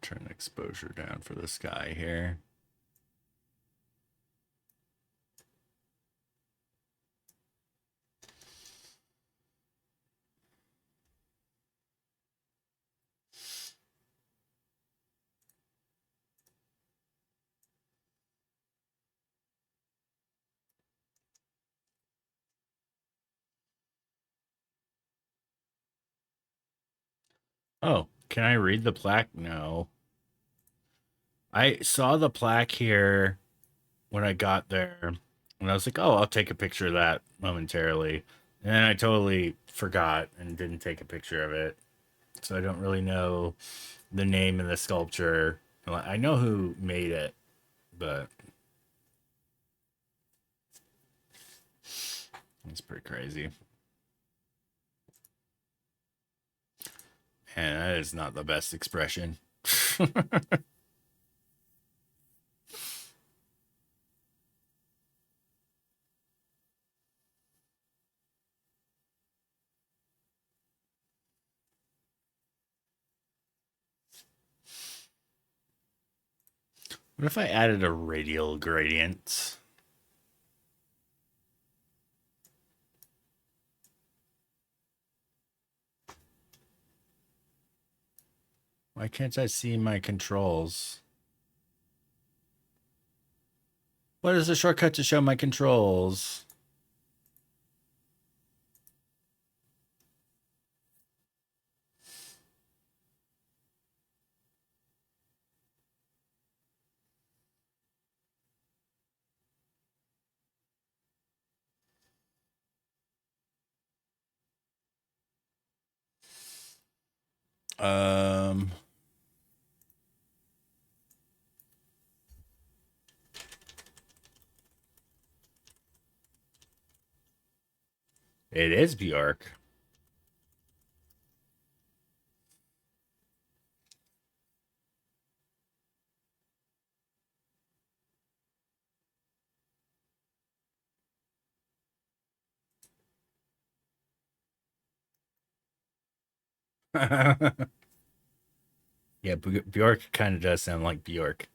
Turn exposure down for this guy here. Oh, can I read the plaque? No. I saw the plaque here when I got there, and I was like, oh, I'll take a picture of that momentarily. And then I totally forgot and didn't take a picture of it. So I don't really know the name of the sculpture. I know who made it, but it's pretty crazy. And that is not the best expression. What if I added a radial gradient? Why can't I see my controls? What is the shortcut to show my controls? Um, it is Bjork. Yeah, Bjork kind of does sound like Bjork.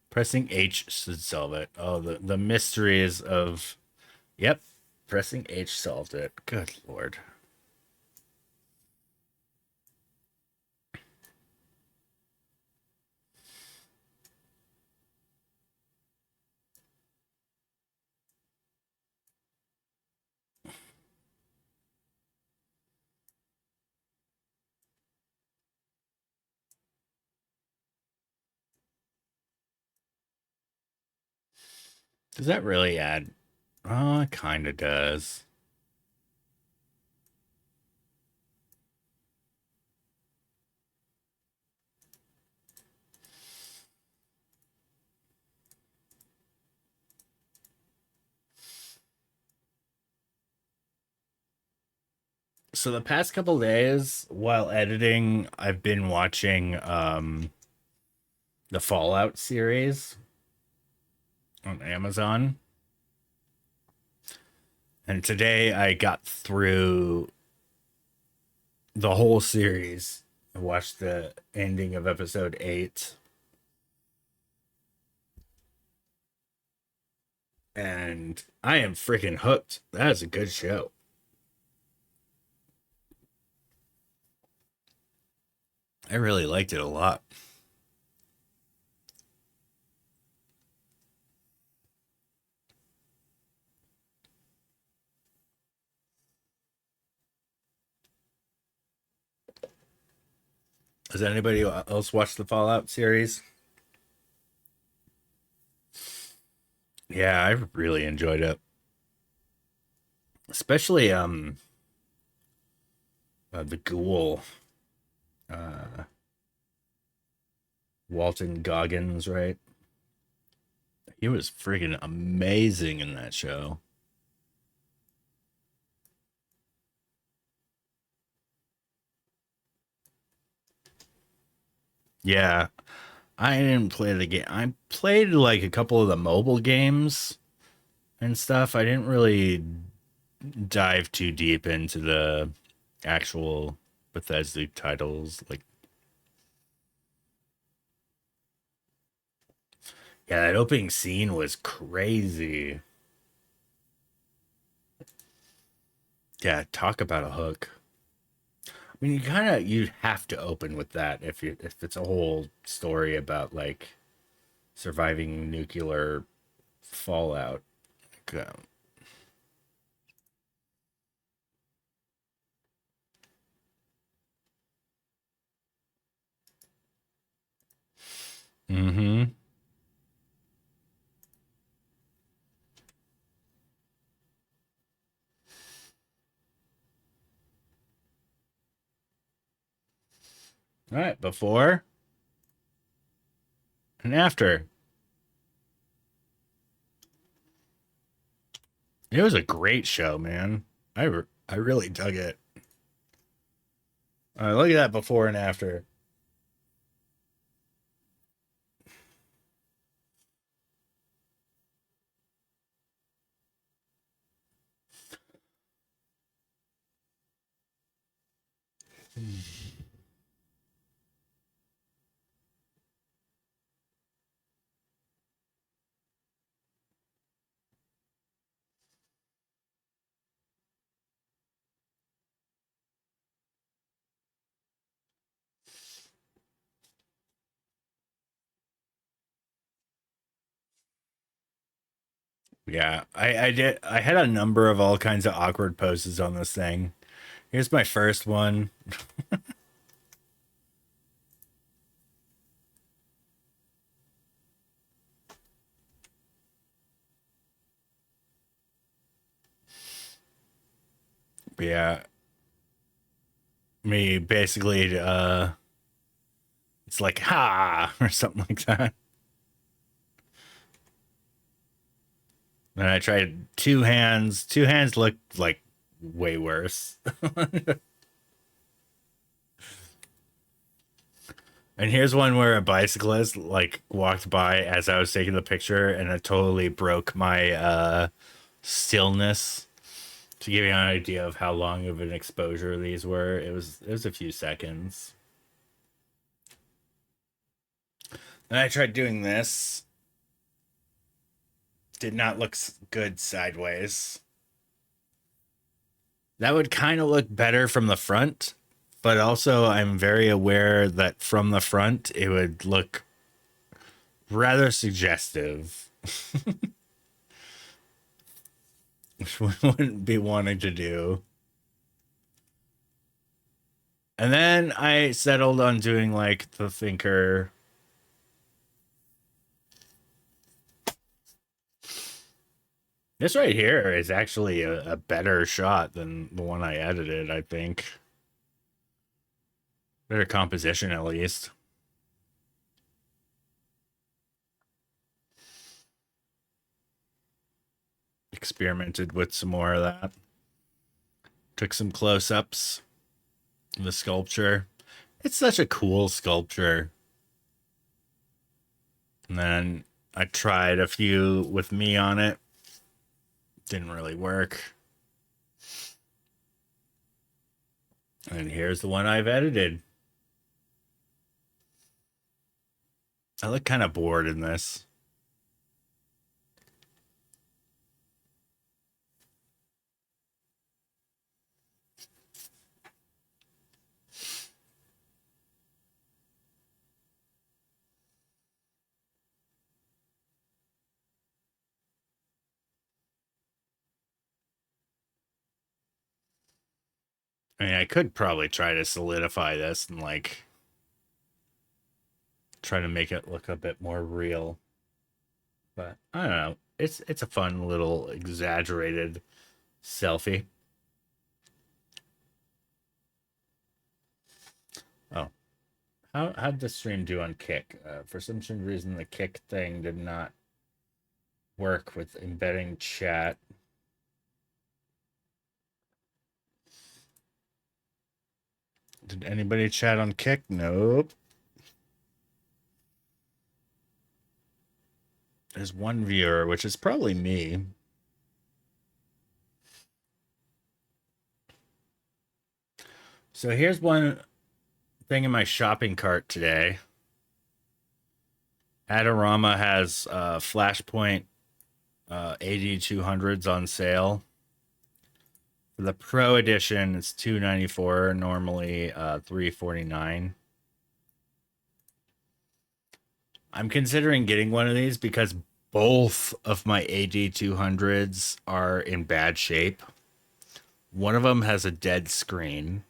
Pressing H should solve it. Oh, the mysteries of. Yep, pressing H solved it. Good lord. Does that really add? Oh, it kind of does. So the past couple days while editing, I've been watching the Fallout series on Amazon. And today I got through the whole series. I watched the ending of episode 8. And I am freaking hooked. That is a good show. I really liked it a lot. Has anybody else watched the Fallout series? Yeah, I really enjoyed it. Especially the ghoul, uh Walton Goggins, right? He was freaking amazing in that show. Yeah, I didn't play the game. I played like a couple of the mobile games and stuff. I didn't really dive too deep into the actual Bethesda titles. Like, yeah, that opening scene was crazy. Yeah, talk about a hook. I mean, you have to open with that if it's a whole story about like surviving nuclear fallout. Go. Mm-hmm. All right, before and after. It was a great show, man. I really dug it. Look at that before and after. Yeah, I did. I had a number of all kinds of awkward poses on this thing. Here's my first one. Yeah. Me basically, it's like, ha, or something like that. And I tried two hands. Two hands looked like way worse. And here's one where a bicyclist like walked by as I was taking the picture, and it totally broke my stillness. To give you an idea of how long of an exposure these were, it was a few seconds. Then I tried doing this. Did not look good sideways. That would kind of look better from the front, but also I'm very aware that from the front it would look rather suggestive. Which we wouldn't be wanting to do. And then I settled on doing like the thinker. This right here is actually a better shot than the one I edited, I think. Better composition, at least. Experimented with some more of that. Took some close-ups of the sculpture. It's such a cool sculpture. And then I tried a few with me on it. Didn't really work. And here's the one I've edited. I look kind of bored in this. I mean, I could probably try to solidify this and like try to make it look a bit more real. But I don't know. It's a fun little exaggerated selfie. Oh. How'd the stream do on Kick? For some reason the Kick thing did not work with embedding chat. Did anybody chat on Kick? Nope. There's one viewer, which is probably me. So here's one thing in my shopping cart today. Adorama has Flashpoint AD200s on sale. For the Pro Edition, it's $294, normally $349. I'm considering getting one of these because both of my AD200s are in bad shape. One of them has a dead screen,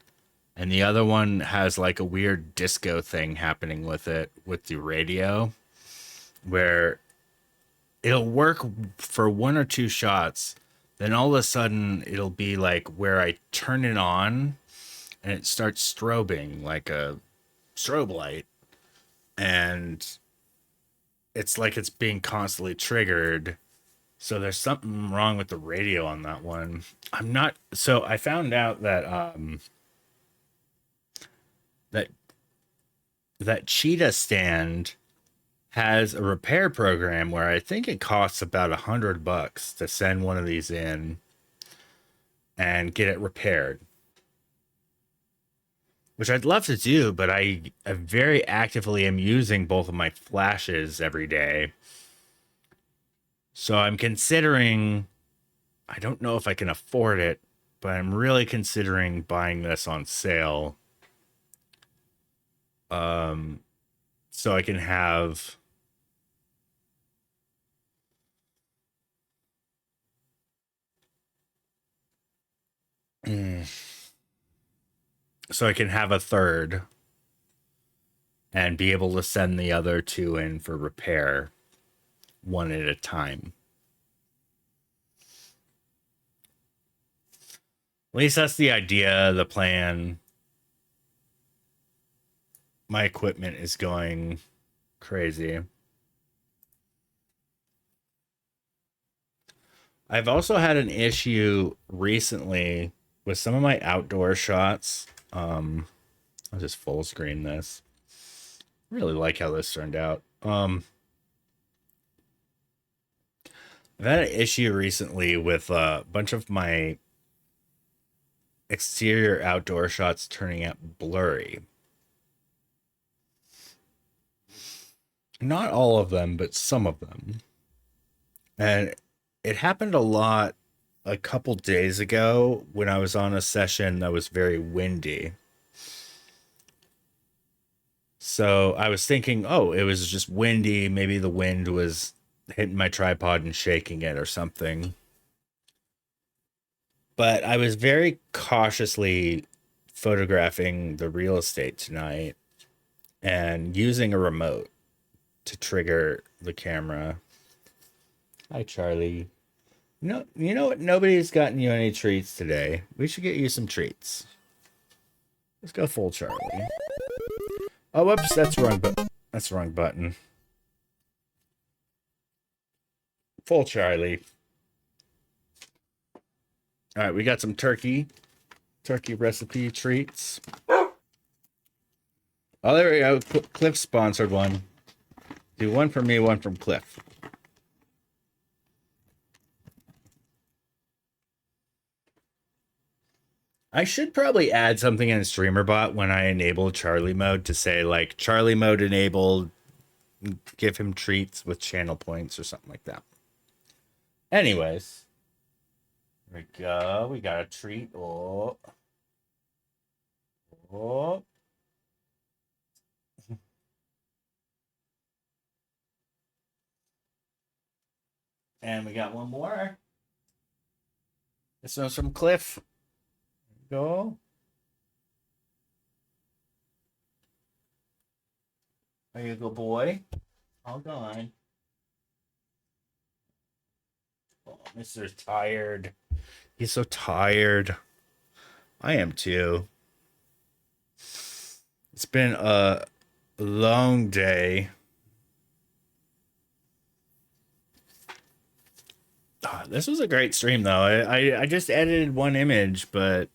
and the other one has like a weird disco thing happening with it with the radio, where it'll work for one or two shots, then all of a sudden it'll be like where I turn it on and it starts strobing like a strobe light, and it's like it's being constantly triggered. So there's something wrong with the radio on that one. So I found out that that Cheetah stand has a repair program where I think it costs about $100 to send one of these in and get it repaired. Which I'd love to do, but I very actively am using both of my flashes every day. So I'm considering, I don't know if I can afford it, but I'm really considering buying this on sale. So I can have so I can have a third and be able to send the other two in for repair one at a time. At least that's the idea, the plan. My equipment is going crazy. I've also had an issue recently with some of my outdoor shots. I'll just full screen this. Really like how this turned out. I've had an issue recently with a bunch of my exterior outdoor shots turning out blurry. Not all of them, but some of them. And it happened a lot a couple days ago when I was on a session that was very windy. So I was thinking, oh, it was just windy. Maybe the wind was hitting my tripod and shaking it or something. But I was very cautiously photographing the real estate tonight and using a remote to trigger the camera. Hi, Charlie. No, you know what? Nobody's gotten you any treats today. We should get you some treats. Let's go full Charlie. Oh, whoops, that's the wrong button. Full Charlie. All right, we got some turkey recipe treats. Oh, there we go. Cliff sponsored one. Do one from me, one from Cliff. I should probably add something in StreamerBot when I enable Charlie mode to say, like, Charlie mode enabled, give him treats with channel points or something like that. Anyways, here we go. We got a treat. Oh. Oh. And we got one more. This one's from Cliff. Go. There you go, boy. All gone. Oh, Mr. Tired. He's so tired. I am too. It's been a long day. Oh, this was a great stream, though. I just edited one image, but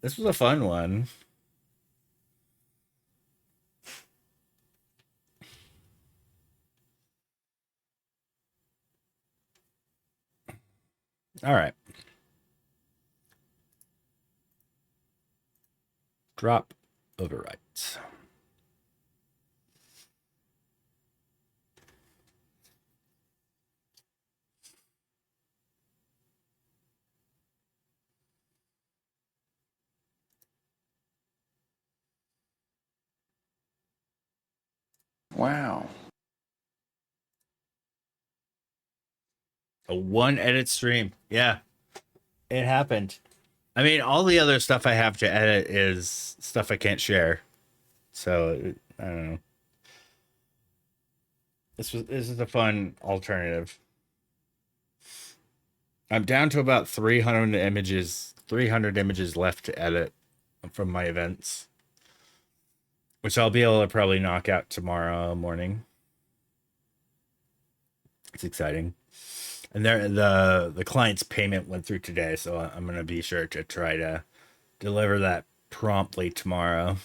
this was a fun one. All right. Drop overwrite. Wow. A one edit stream. Yeah, it happened. I mean, all the other stuff I have to edit is stuff I can't share. So, I don't know. This is a fun alternative. I'm down to about 300 images left to edit from my events, which I'll be able to probably knock out tomorrow morning. It's exciting. And the client's payment went through today, so I'm going to be sure to try to deliver that promptly tomorrow.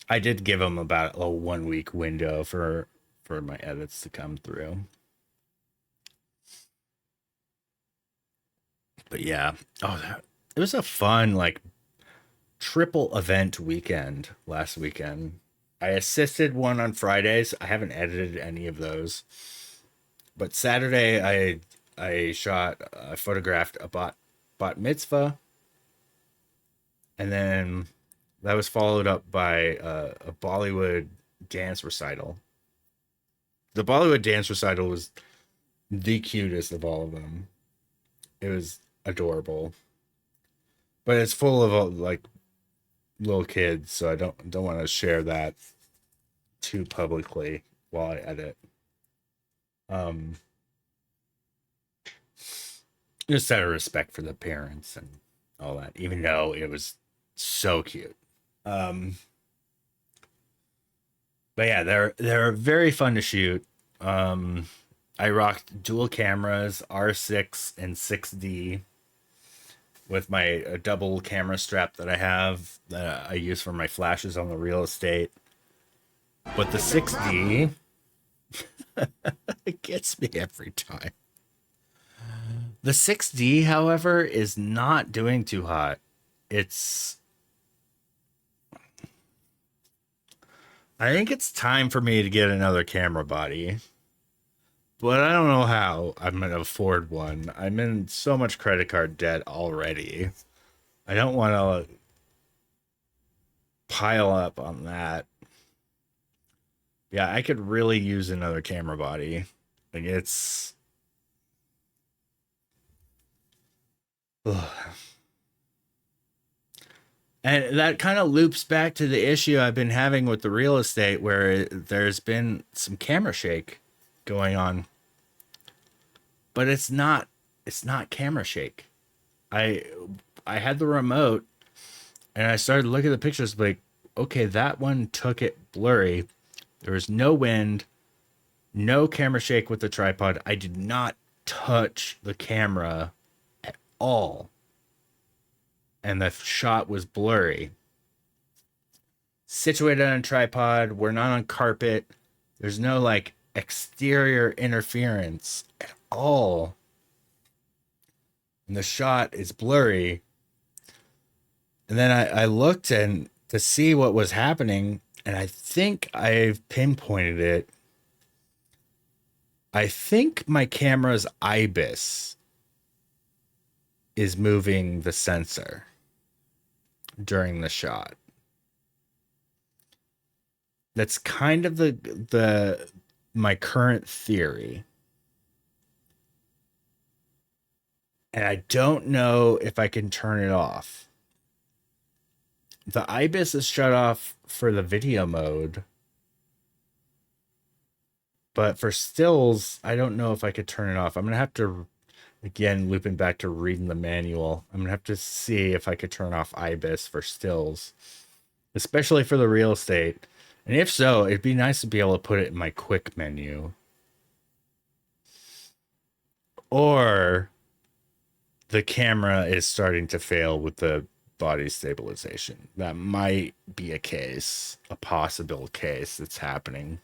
I did give him about a 1 week window for my edits to come through. But yeah, it was a fun, like, triple event weekend last weekend. I assisted one on Fridays. I haven't edited any of those. But Saturday, I photographed a bat mitzvah. And then that was followed up by a Bollywood dance recital. The Bollywood dance recital was the cutest of all of them. It was adorable. But it's full of, like, little kids, so I don't want to share that too publicly while I edit. Just out of respect for the parents and all that, even though it was so cute. But yeah, they're very fun to shoot. I rocked dual cameras, R6 and 6D, with my double camera strap that I have that I use for my flashes on the real estate. But the 6D, it gets me every time. The 6D, however, is not doing too hot. I think it's time for me to get another camera body. But I don't know how I'm going to afford one. I'm in so much credit card debt already. I don't want to pile up on that. Yeah, I could really use another camera body. Like, it's... Ugh. And that kind of loops back to the issue I've been having with the real estate, where there's been some camera shake going on. But it's not camera shake. I had the remote and I started looking at the pictures, like, okay, that one took it blurry. There was no wind, no camera shake with the tripod. I did not touch the camera at all. And the shot was blurry. Situated on a tripod, we're not on carpet. There's no like exterior interference at all. And the shot is blurry. And then I looked and to see what was happening, and I think I've pinpointed it. I think my camera's IBIS is moving the sensor during the shot. That's kind of my current theory. And I don't know if I can turn it off. The IBIS is shut off for the video mode. But for stills, I don't know if I could turn it off. I'm going to have to, again, looping back to reading the manual, I'm going to have to see if I could turn off IBIS for stills, especially for the real estate. And if so, it'd be nice to be able to put it in my quick menu. Or the camera is starting to fail with the body stabilization. That might be a possible case that's happening,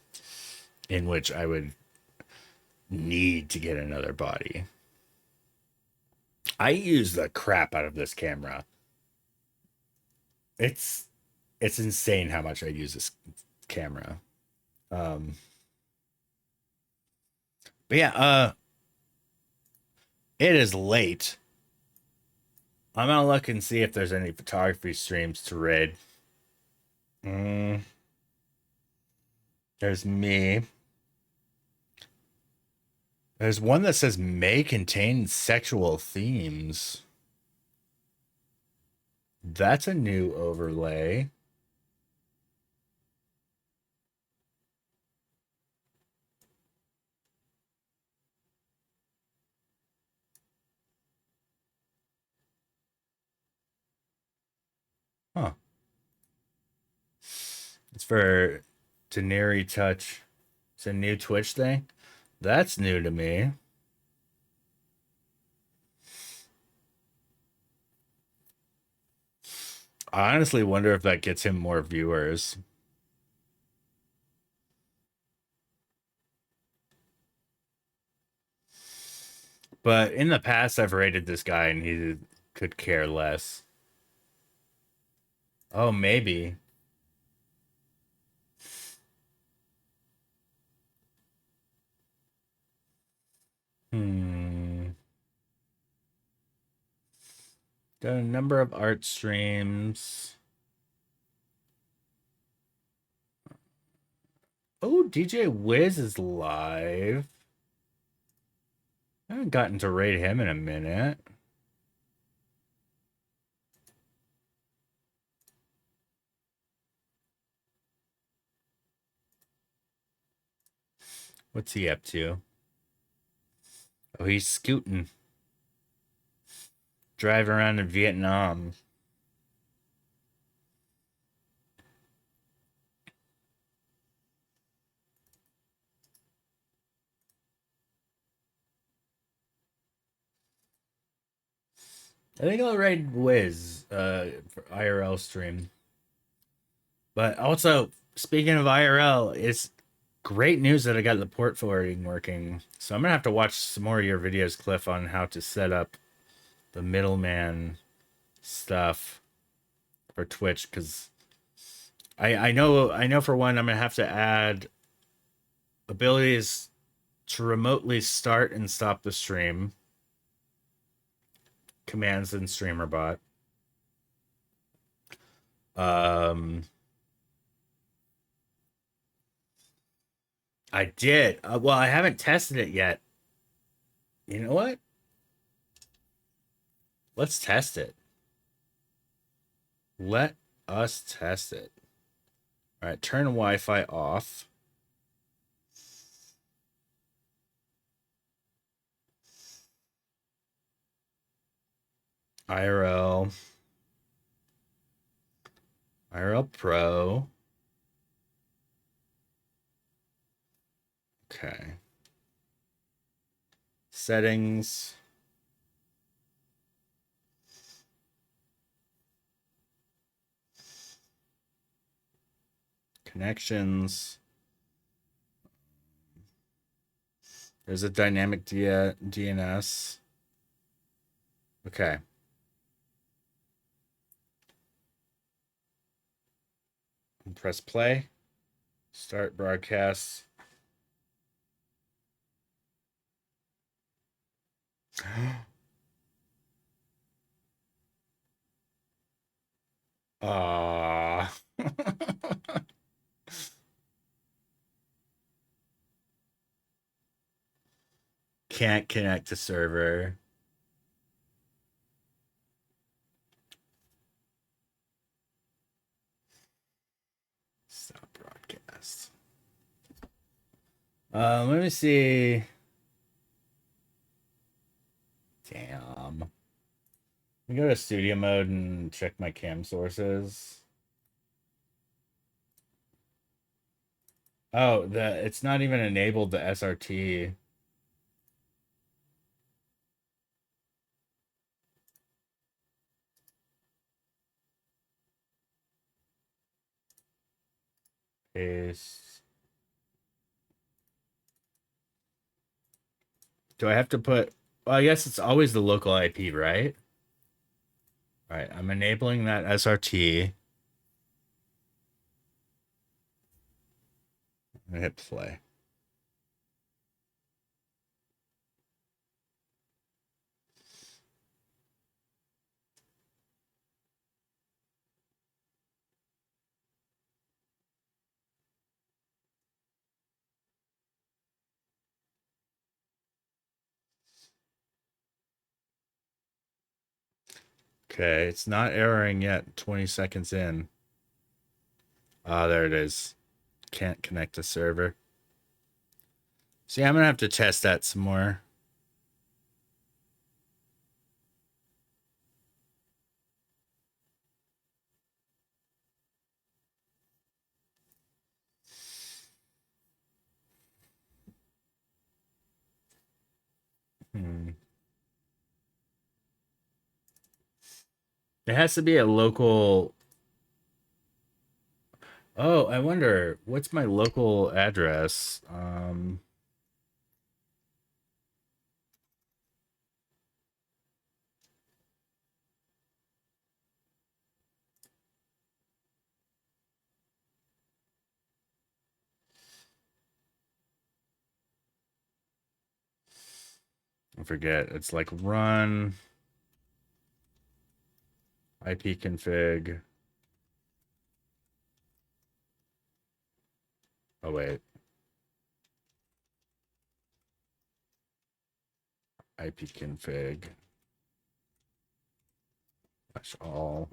in which I would need to get another body. I use the crap out of this camera. It's insane how much I use this camera. But yeah, it is late. I'm gonna look and see if there's any photography streams to raid. There's me. There's one that says may contain sexual themes. That's a new overlay. Huh. It's for Daenerys Touch. It's a new Twitch thing. That's new to me. I honestly wonder if that gets him more viewers. But in the past, I've rated this guy and he could care less. Oh, maybe. Got a number of art streams. Oh, DJ Wiz is live. I haven't gotten to rate him in a minute. What's he up to? Oh, he's scooting. drive around in Vietnam. I think I'll ride Wiz for IRL stream. But also, speaking of IRL, it's great news that I got the port forwarding working. So I'm gonna have to watch some more of your videos, Cliff, on how to set up the middleman stuff for Twitch, because I know for one I'm gonna have to add abilities to remotely start and stop the stream, commands in StreamerBot. I did. Well, I haven't tested it yet. You know what? Let's test it. Let us test it. All right, turn Wi-Fi off. IRL Pro. Okay. Settings. Connections. There's a dynamic DNS. Okay. And press play. Start broadcast. Ah. Can't connect to server. Stop broadcast. Let me see. Damn. Let me go to studio mode and check my cam sources. Oh, it's not even enabled the SRT. Paste. Do I have to put? Well, I guess it's always the local IP, right? All right, I'm enabling that SRT. I hit play. Okay, it's not erroring yet. 20 seconds in. Ah, there it is. Can't connect to server. See, I'm gonna have to test that some more. It has to be a local. Oh, I wonder what's my local address. I forget. It's like run IP config. Oh wait. IP config. That's all.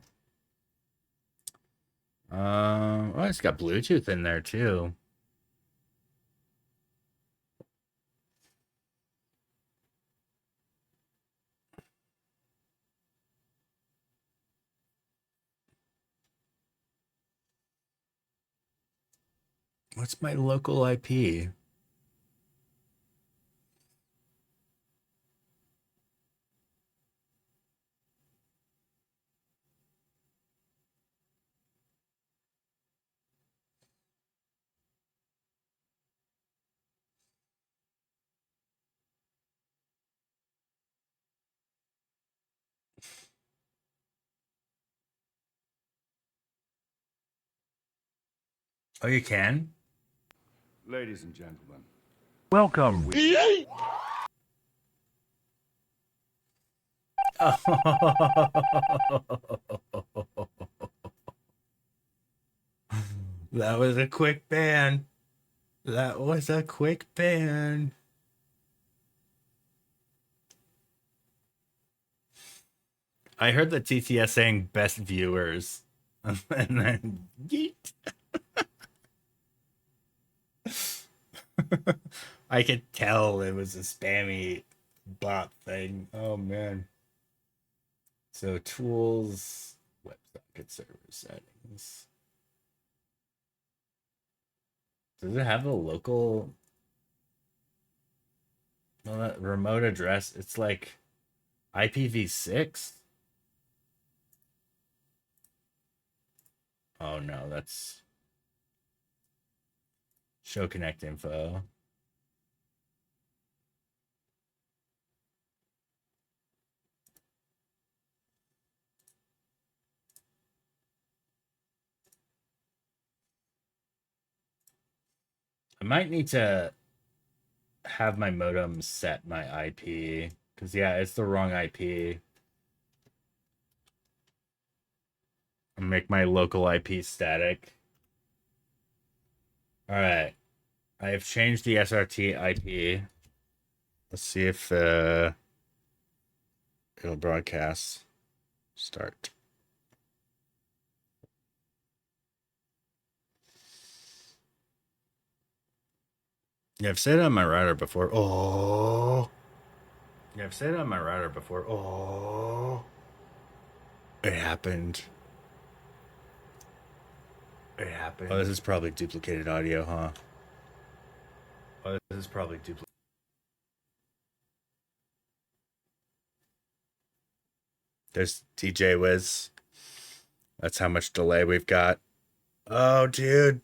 Oh, it's got Bluetooth in there too. What's my local IP? Oh, you can? Ladies and gentlemen, Welcome. That was a quick ban. That was a quick ban. I heard the TTS saying best viewers. And then yeet. I could tell it was a spammy bot thing. Oh man. So tools, WebSocket server settings. Does it have a local remote address? It's like IPv6. Oh no, that's show connect info. I might need to have my modem set my IP because yeah, it's the wrong IP. I'll make my local IP static. All right, I have changed the SRT IP. Let's see if it'll broadcast. Start. Yeah, I've said it on my router before. Oh. Yeah, I've said it on my router before. Oh. It happened. It happened. Oh, this is probably duplicated audio, huh? Oh, this is probably duplicated. There's DJ Wiz. That's how much delay we've got. Oh, dude.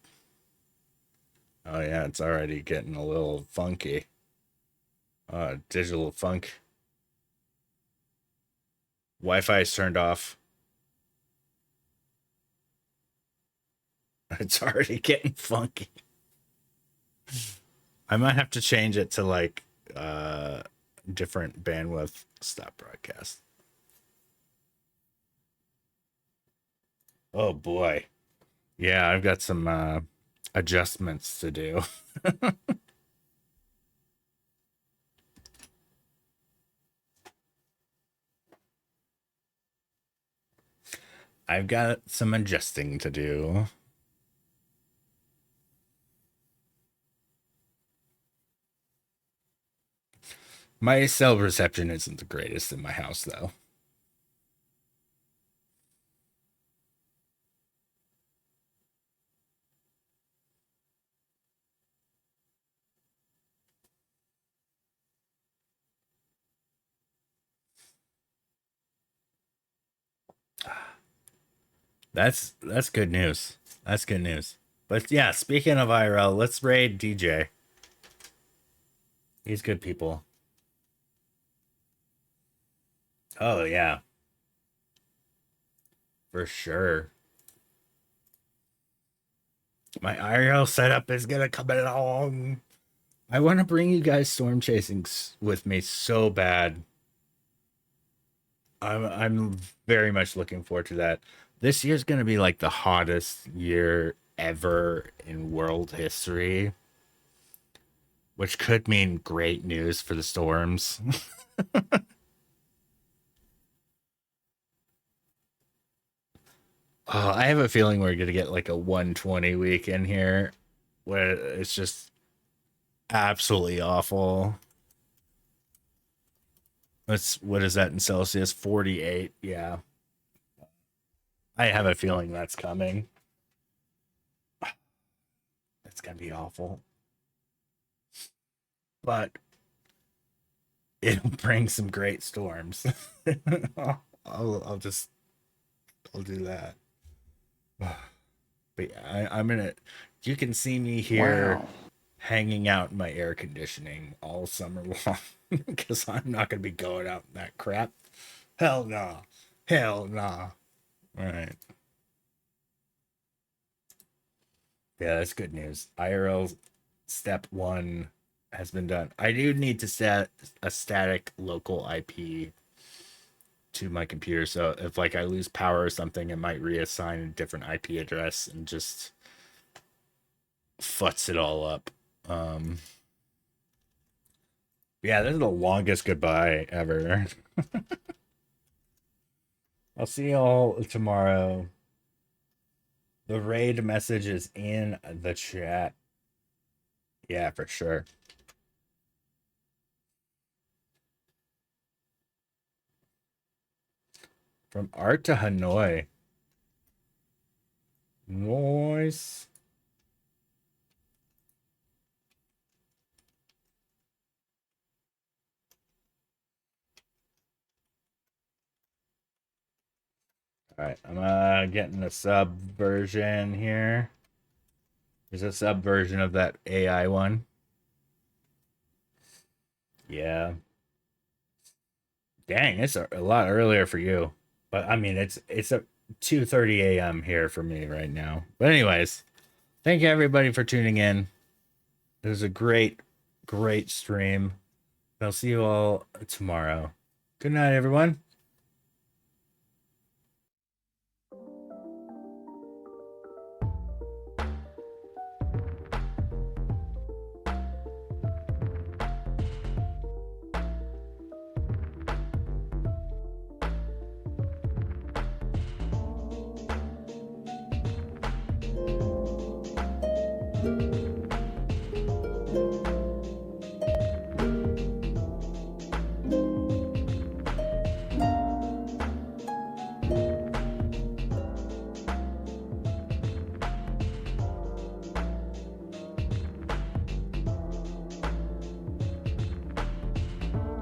Oh, yeah, it's already getting a little funky. Digital funk. Wi-Fi is turned off. It's already getting funky. I might have to change it to like different bandwidth. Stop broadcast. Oh boy. Yeah, I've got some adjustments to do. I've got some adjusting to do. My cell reception isn't the greatest in my house, though. That's good news. That's good news. But yeah, speaking of IRL, let's raid DJ. He's good people. Oh yeah. For sure. My IRL setup is gonna come along. I want to bring you guys storm chasing with me so bad. I'm very much looking forward to that. This year's gonna be like the hottest year ever in world history, which could mean great news for the storms. Oh, I have a feeling we're gonna get like a 120 week in here where it's just absolutely awful. What is that in Celsius? 48. Yeah. I have a feeling that's coming. it's gonna be awful. But it'll bring some great storms. I'll do that. But yeah, I'm gonna. You can see me here hanging out in my air conditioning all summer long because I'm not gonna be going out in that crap. Hell no. Hell no. All right. Yeah, that's good news. IRL step 1 has been done. I do need to set a static local IP to my computer, so if like I lose power or something, it might reassign a different IP address and just futs it all up. Yeah, this is the longest goodbye ever. I'll see y'all tomorrow. The raid message is in the chat. Yeah, for sure. From art to Hanoi. Nice. All right, I'm getting a sub version here. There's a sub version of that AI one. Yeah. Dang, it's a lot earlier for you. But I mean, it's a 2:30 a.m. here for me right now. But anyways, thank you everybody for tuning in. It was a great stream. I'll see you all tomorrow. Good night, everyone.